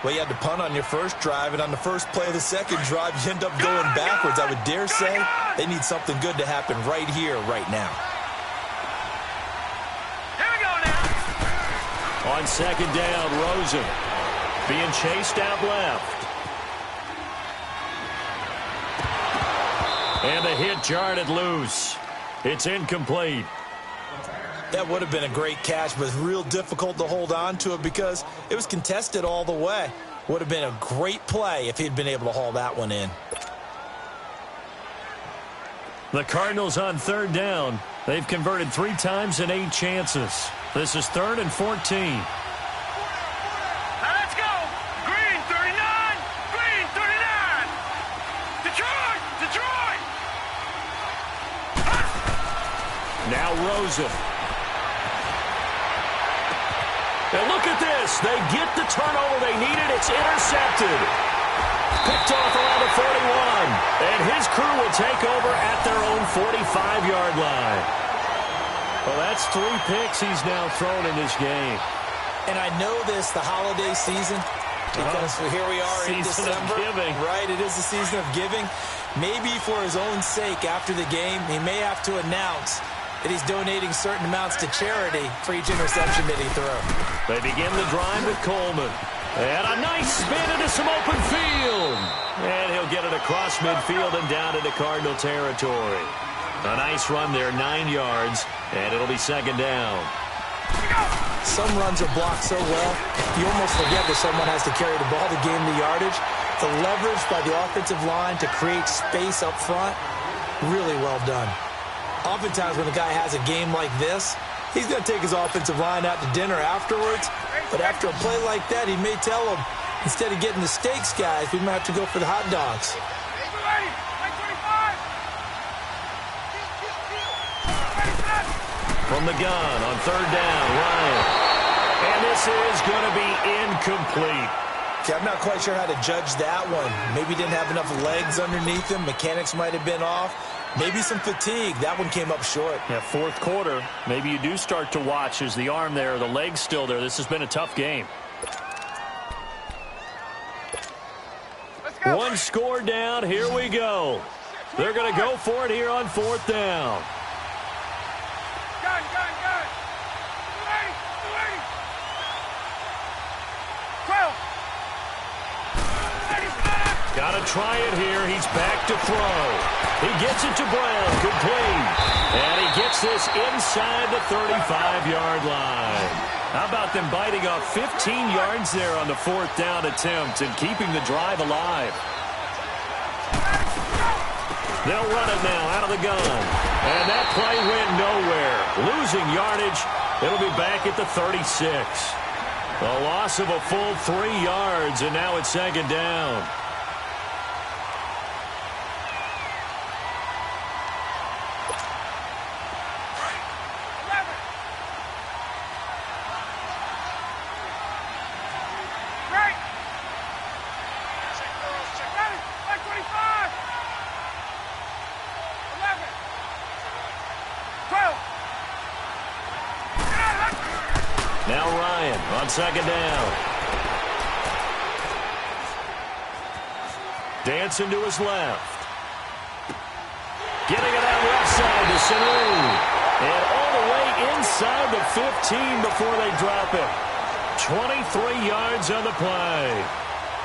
Well, you had to punt on your first drive, and on the first play of the second drive, you end up going backwards. I would dare say they need something good to happen right here, right now. Here we go now. On 2nd down, Rosen being chased out left. And the hit jarred it loose. It's incomplete. That would have been a great catch, but it's real difficult to hold on to it because it was contested all the way. Would have been a great play if he'd been able to haul that one in. The Cardinals on 3rd down. They've converted 3 times in 8 chances. This is 3rd and 14. Now let's go. Green 39. Green 39. Detroit. Detroit. Now Rosen. And look at this. They get the turnover they needed. It's intercepted. Picked off around the 41. And his crew will take over at their own 45-yard line. Well, that's 3 picks he's now thrown in this game. And I know this, the holiday season, because here we are in December. Season of giving. Right, it is the season of giving. Maybe for his own sake after the game, he may have to announce that he's donating certain amounts to charity for each interception that he threw. They begin the drive with Coleman. And a nice spin into some open field. And he'll get it across midfield and down into Cardinal territory. A nice run there, 9 yards, and it'll be 2nd down. Some runs are blocked so well, you almost forget that someone has to carry the ball to gain the yardage. The leverage by the offensive line to create space up front, really well done. Oftentimes when a guy has a game like this, he's going to take his offensive line out to dinner afterwards. But after a play like that, he may tell them, instead of getting the steaks, guys, we might have to go for the hot dogs. from the gun on third down. Ryan. And this is going to be incomplete. See, I'm not quite sure how to judge that one. Maybe didn't have enough legs underneath him. Mechanics might have been off. Maybe some fatigue. That one came up short. Yeah, fourth quarter, maybe you do start to watch as the arm there, the leg's still there. This has been a tough game. One score down. Here we go. They're going to go for it here on fourth down. Gun. Ready. 12. Got to try it here. He's back to throw. He gets it to Brown. Complete. And he gets this inside the 35-yard line. How about them biting off 15 yards there on the fourth down attempt and keeping the drive alive? They'll run it now out of the gun. And that play went nowhere. Losing yardage. It'll be back at the 36. A loss of a full 3 yards, and now it's second down. Now Ryan on second down. Dancing to his left. Getting it out left side to Sanu. And all the way inside the 15 before they drop it. 23 yards on the play.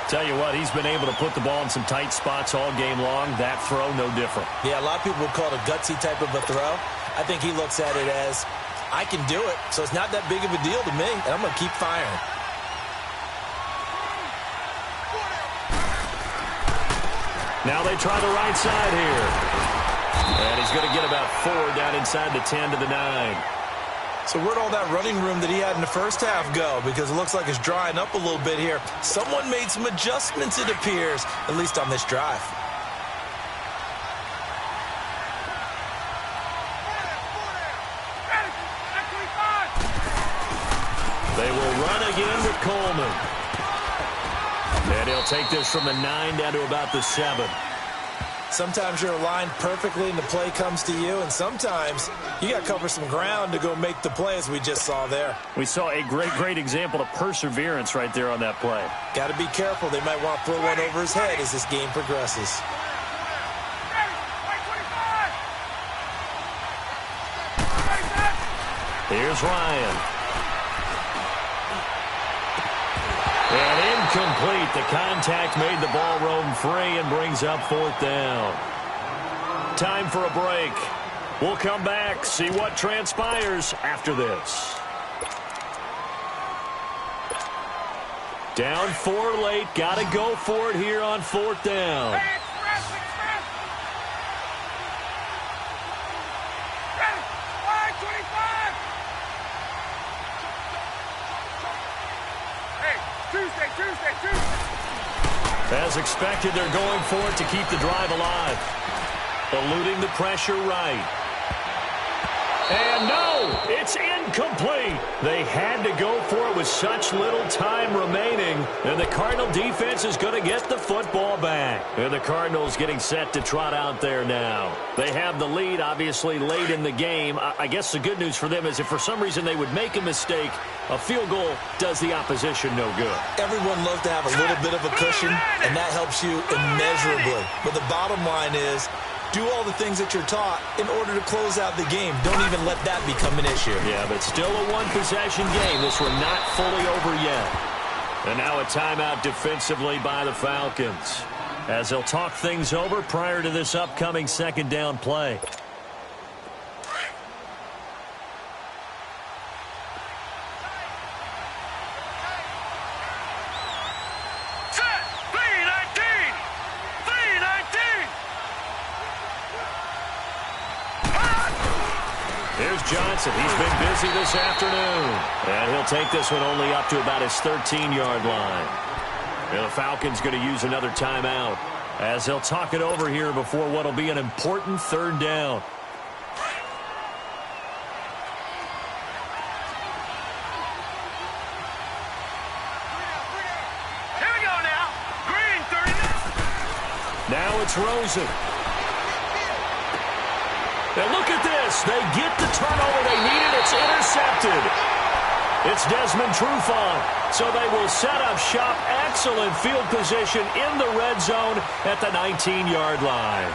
Tell you what, he's been able to put the ball in some tight spots all game long. That throw, no different. Yeah, a lot of people would call it a gutsy type of a throw. I think he looks at it as, I can do it, so it's not that big of a deal to me, and I'm going to keep firing. Now they try the right side here. And he's going to get about 4 down inside the 10 to the 9. So where'd all that running room that he had in the first half go? Because it looks like it's drying up a little bit here. Someone made some adjustments, it appears, at least on this drive. They will run again with Coleman. And he'll take this from the 9 down to about the 7. Sometimes you're aligned perfectly and the play comes to you, and sometimes you got to cover some ground to go make the play, as we just saw there. We saw a great example of perseverance right there on that play. Got to be careful. They might want to throw one over his head as this game progresses. Here's Ryan. And incomplete. The contact made the ball roam free and brings up fourth down. Time for a break. We'll come back, see what transpires after this. Down 4 late. Got to go for it here on fourth down. As expected, they're going for it to keep the drive alive. Eluding the pressure right. And no, it's incomplete. They had to go for it with such little time remaining. And the Cardinal defense is going to get the football back. And the Cardinals getting set to trot out there now. They have the lead, obviously, late in the game. I guess the good news for them is if for some reason they would make a mistake, a field goal does the opposition no good. Everyone loves to have a little bit of a cushion, and that helps you immeasurably. But the bottom line is, do all the things that you're taught in order to close out the game. Don't even let that become an issue. Yeah, but it's still a one-possession game. This one not fully over yet. And now a timeout defensively by the Falcons, as they'll talk things over prior to this upcoming second down play. Johnson, he's been busy this afternoon. And he'll take this one only up to about his 13-yard line. And the Falcons going to use another timeout as they'll talk it over here before what will be an important third down. throws it. And look at this. They get the turnover they needed. It's intercepted. It's Desmond Trufant. So they will set up shop. Excellent field position in the red zone at the 19-yard line.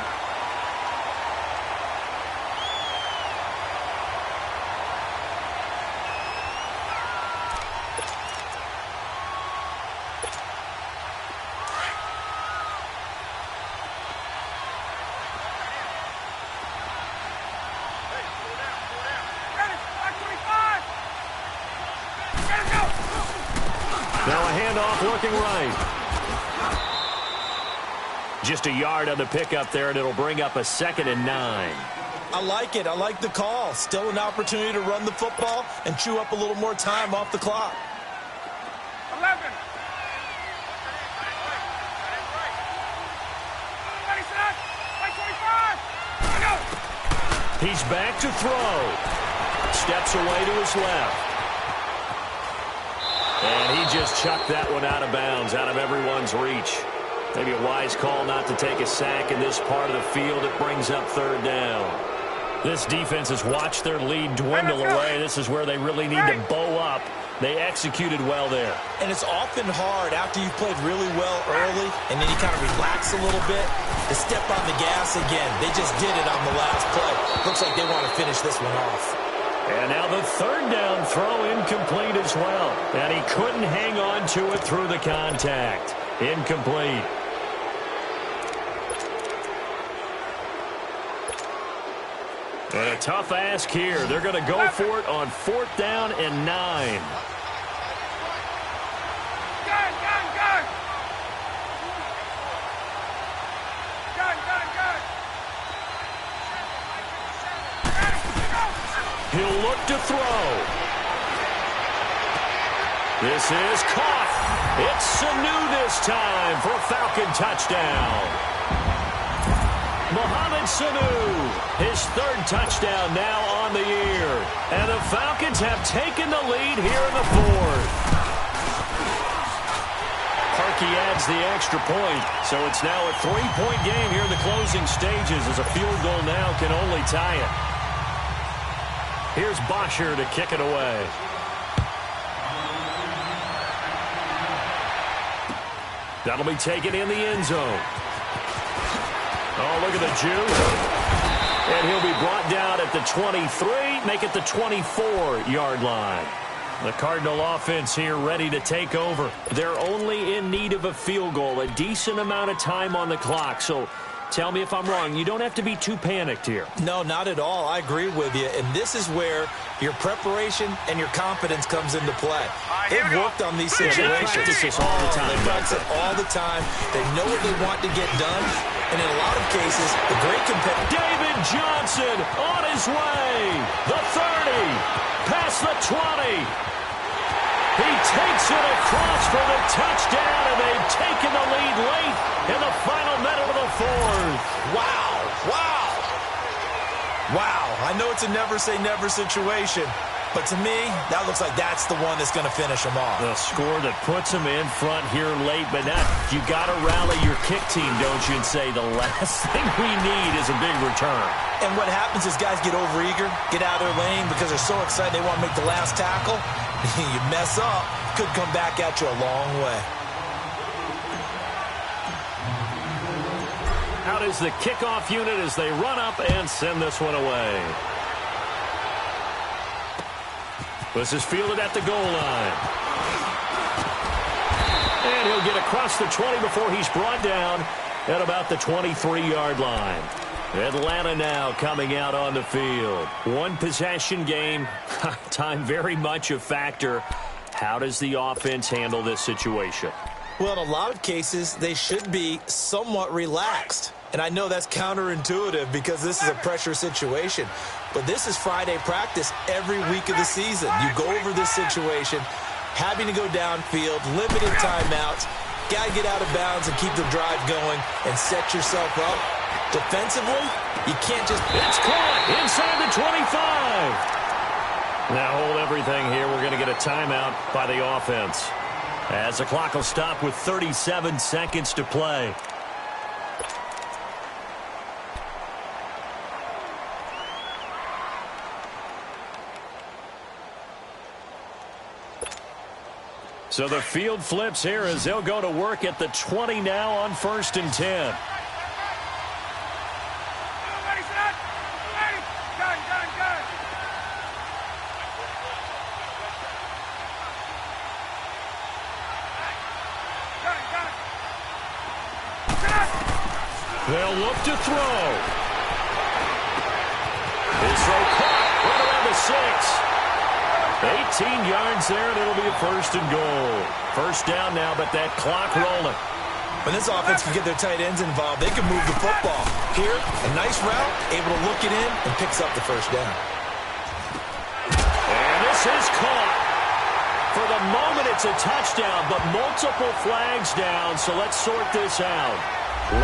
Now a handoff looking right. Just a yard on the pickup there, and it'll bring up a 2nd and 9. I like it. I like the call. Still an opportunity to run the football and chew up a little more time off the clock. 11. He's back to throw. Steps away to his left. And he just chucked that one out of bounds, out of everyone's reach. Maybe a wise call not to take a sack in this part of the field. It brings up 3rd down. This defense has watched their lead dwindle away. This is where they really need to bow up. They executed well there. And it's often hard after you've played really well early and then you kind of relax a little bit to step on the gas again. They just did it on the last play. Looks like they want to finish this one off. And now the 3rd down throw incomplete as well. And he couldn't hang on to it through the contact. Incomplete. And a tough ask here. They're going to go for it on 4th down and 9. He'll look to throw. This is caught. It's Sanu this time for a Falcon touchdown. Mohamed Sanu, his 3rd touchdown now on the year. And the Falcons have taken the lead here in the 4th. Harkey adds the extra point, so it's now a 3-point game here in the closing stages as a field goal now can only tie it. Here's Bosher to kick it away. That'll be taken in the end zone. Oh, look at the juke. And he'll be brought down at the 23, make it the 24-yard line. The Cardinal offense here ready to take over. They're only in need of a field goal, a decent amount of time on the clock. So tell me if I'm wrong. You don't have to be too panicked here. No, not at all. I agree with you. And this is where your preparation and your confidence comes into play. They've worked on these situations. They practice this all the time. They practice it all the time. They know what they want to get done. And in a lot of cases, the great competitor. David Johnson on his way. The 30. Past the 20. He takes it across for the touchdown, and they've taken the lead late in the final minute of the 4th. Wow. Wow. Wow. I know it's a never-say-never situation, but to me, that looks like that's the one that's going to finish them off. The score that puts them in front here late, but now you got to rally your kick team, don't you, and say the last thing we need is a big return. And what happens is guys get overeager, get out of their lane because they're so excited they want to make the last tackle. You mess up, could come back at you a long way. Out is the kickoff unit as they run up and send this one away. This is fielded at the goal line. And he'll get across the 20 before he's brought down at about the 23-yard line. Atlanta now coming out on the field. One possession game. Time very much a factor. How does the offense handle this situation? Well, in a lot of cases, they should be somewhat relaxed. And I know that's counterintuitive because this is a pressure situation. But this is Friday practice every week of the season. You go over this situation, having to go downfield, limited timeouts, got to get out of bounds and keep the drive going and set yourself up. Defensively, you can't just... It's caught inside the 25. Now hold everything here. We're going to get a timeout by the offense. As the clock will stop with 37 seconds to play. So the field flips here as they'll go to work at the 20 now on 1st and 10. They'll look to throw. His throw caught right around the 6. 18 yards there, and it'll be a 1st and goal. First down now, but that clock rolling. When this offense can get their tight ends involved, they can move the football. Here, a nice route, able to look it in, and picks up the first down. And this is caught. For the moment, it's a touchdown, but multiple flags down, so let's sort this out.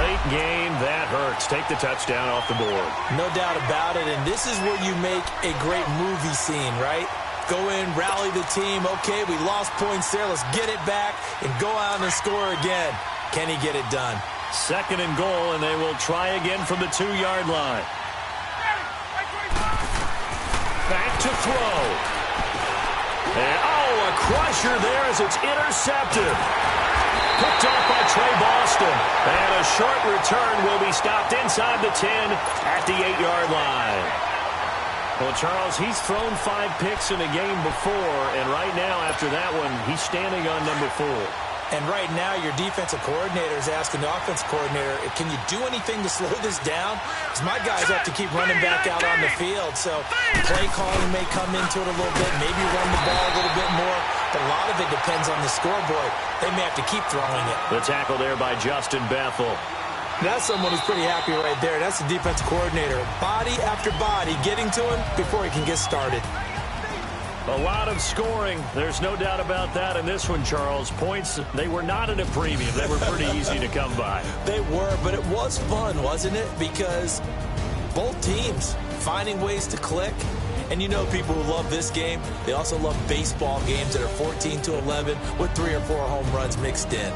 Late game, that hurts. Take the touchdown off the board. No doubt about it, and this is where you make a great movie scene, right? Go in, rally the team. Okay, we lost points there. Let's get it back and go out and score again. Can he get it done? 2nd and goal, and they will try again from the 2-yard line. Back to throw. And, a crusher there as it's intercepted. Picked off by Trey Boston. And a short return will be stopped inside the 10 at the 8-yard line. Well, Charles, he's thrown 5 picks in a game before, and right now, after that one, he's standing on number 4. And right now, your defensive coordinator is asking the offensive coordinator, can you do anything to slow this down? Because my guys have to keep running back out on the field. So play calling may come into it a little bit, maybe run the ball a little bit more. But a lot of it depends on the scoreboard. They may have to keep throwing it. The tackle there by Justin Bethel. That's someone who's pretty happy right there. That's the defensive coordinator. Body after body getting to him before he can get started. A lot of scoring. There's no doubt about that in this one, Charles. Points, they were not at a premium. They were pretty easy to come by. They were, but it was fun, wasn't it? Because both teams finding ways to click. And you know people who love this game, they also love baseball games that are 14-11 with 3 or 4 home runs mixed in.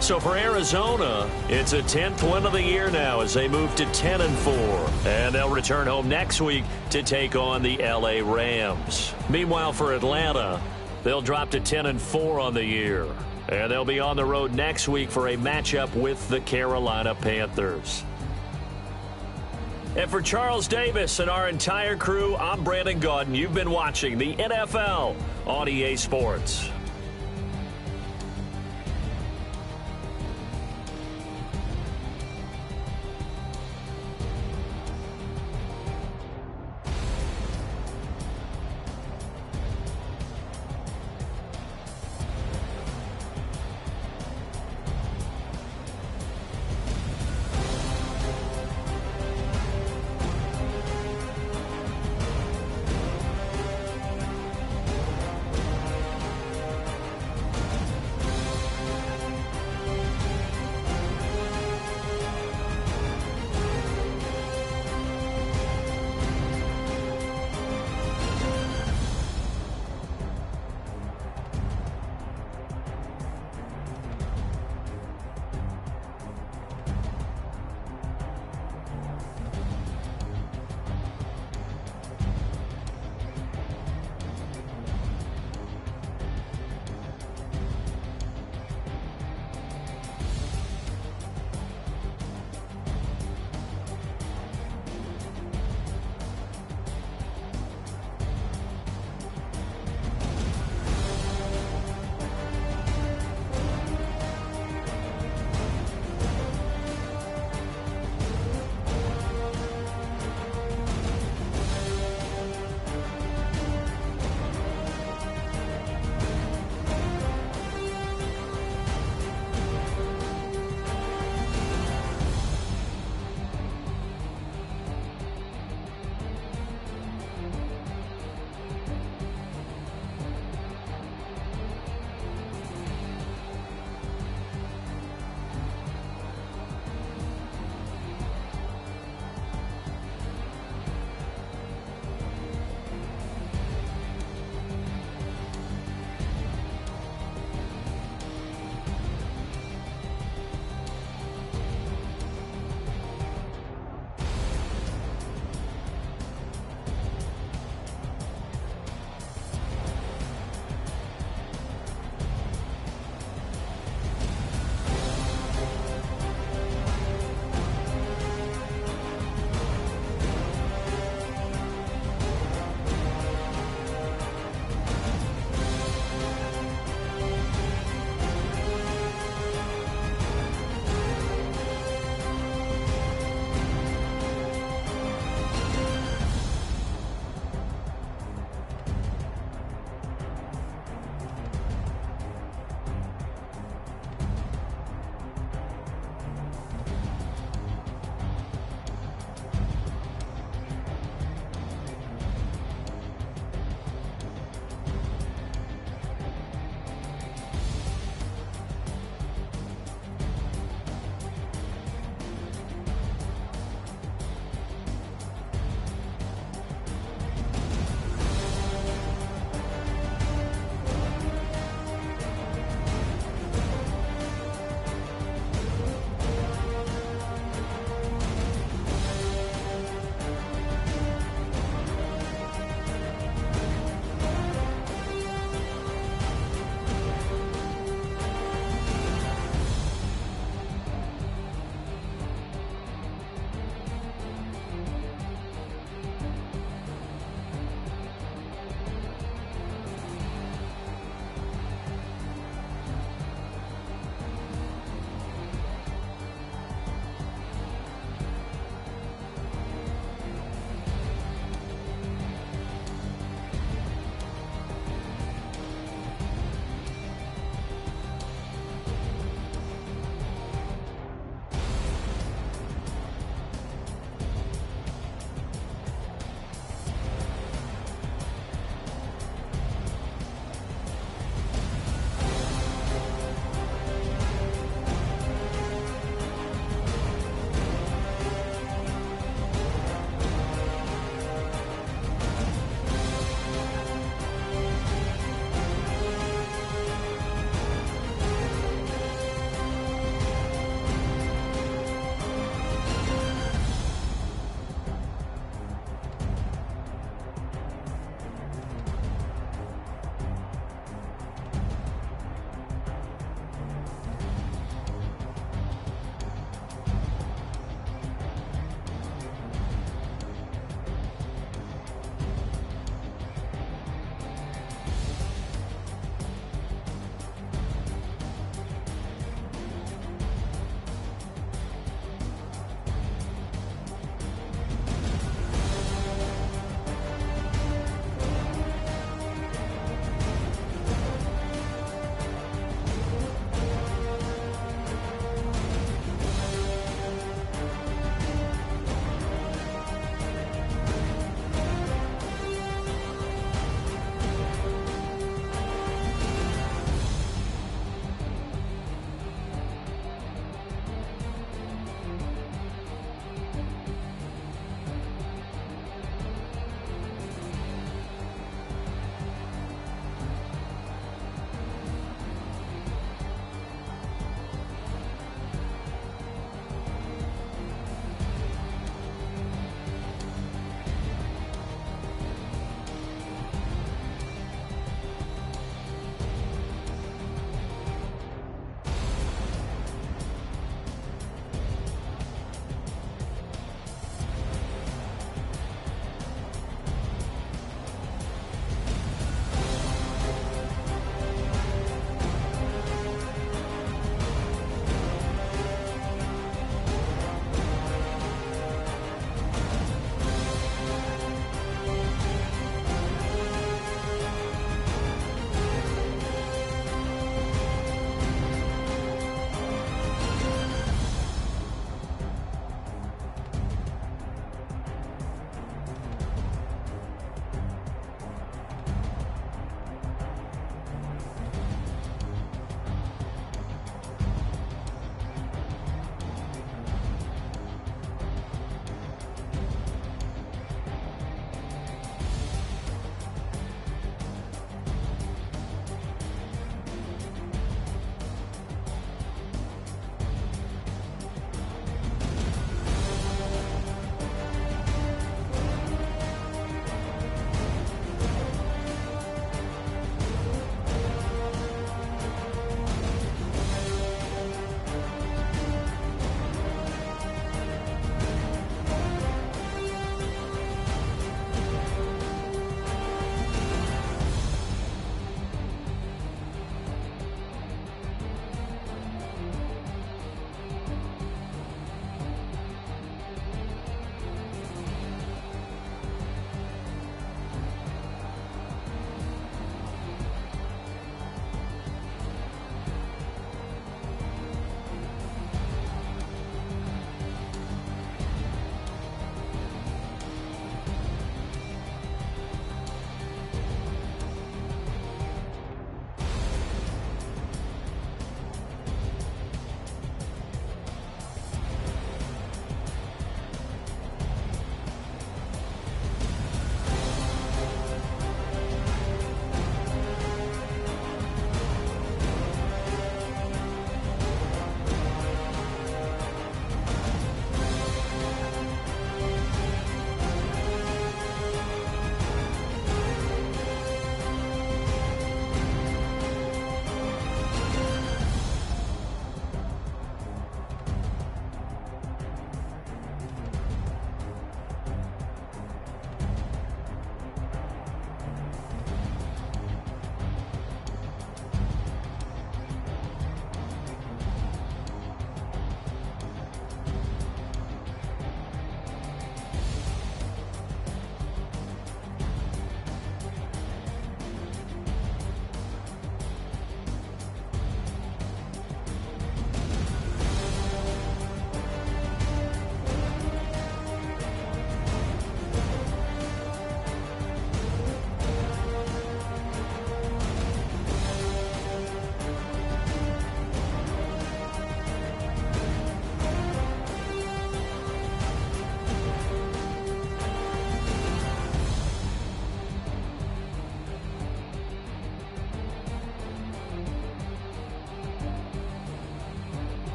So for Arizona, it's a 10th win of the year now as they move to 10-4. And they'll return home next week to take on the LA Rams. Meanwhile, for Atlanta, they'll drop to 10-4 on the year. And they'll be on the road next week for a matchup with the Carolina Panthers. And for Charles Davis and our entire crew, I'm Brandon Gaudin. You've been watching the NFL on EA Sports.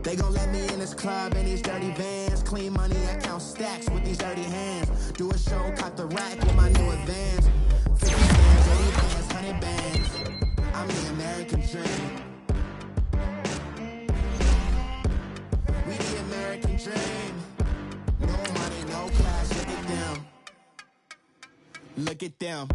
They gon' let me in this club in these dirty vans. Clean money, I count stacks with these dirty hands. Do a show, caught the rack with my new advance. 50 bands, 80 bands, 100 bands. I'm the American dream. We the American dream. No money, no class, look at them. Look at them,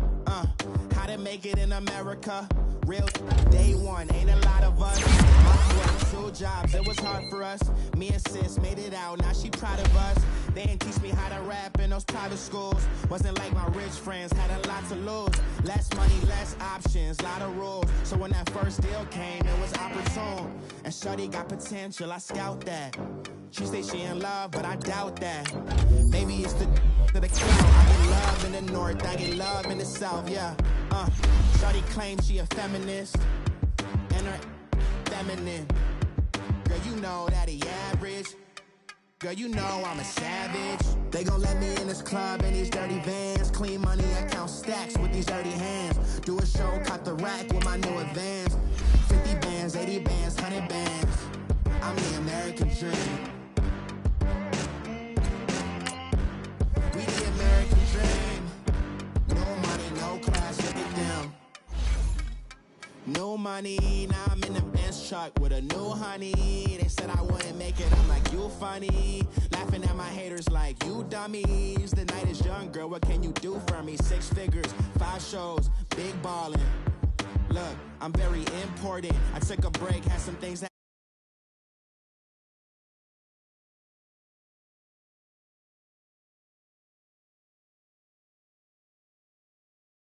how to make it in America. Real day one, ain't a lot of us. I worked 2 jobs, it was hard for us. Me and sis made it out, now she proud of us. They didn't teach me how to rap in those private schools. Wasn't like my rich friends, had a lot to lose. Less money, less options, lot of rules. So when that first deal came, it was opportune. And shorty got potential, I scout that. She say she in love, but I doubt that. Maybe it's the clout. I get love in the north, I get love in the south, yeah. Shorty claims she a feminist, and her feminine. Girl, you know that he average. Girl, you know I'm a savage. They gon' let me in this club in these dirty vans. Clean money, I count stacks with these dirty hands. Do a show, caught the rack with my new advance. 50 bands, 80 bands, 100 bands. I'm the American dream. We the American dream. No money, no class, look at them. No money, now I'm in the Benz truck with a new honey. They said I wouldn't make it, I'm like, you funny. Laughing at my haters like, you dummies. The night is young, girl, what can you do for me? 6 figures, 5 shows, big ballin'. Look, I'm very important. I took a break, had some things that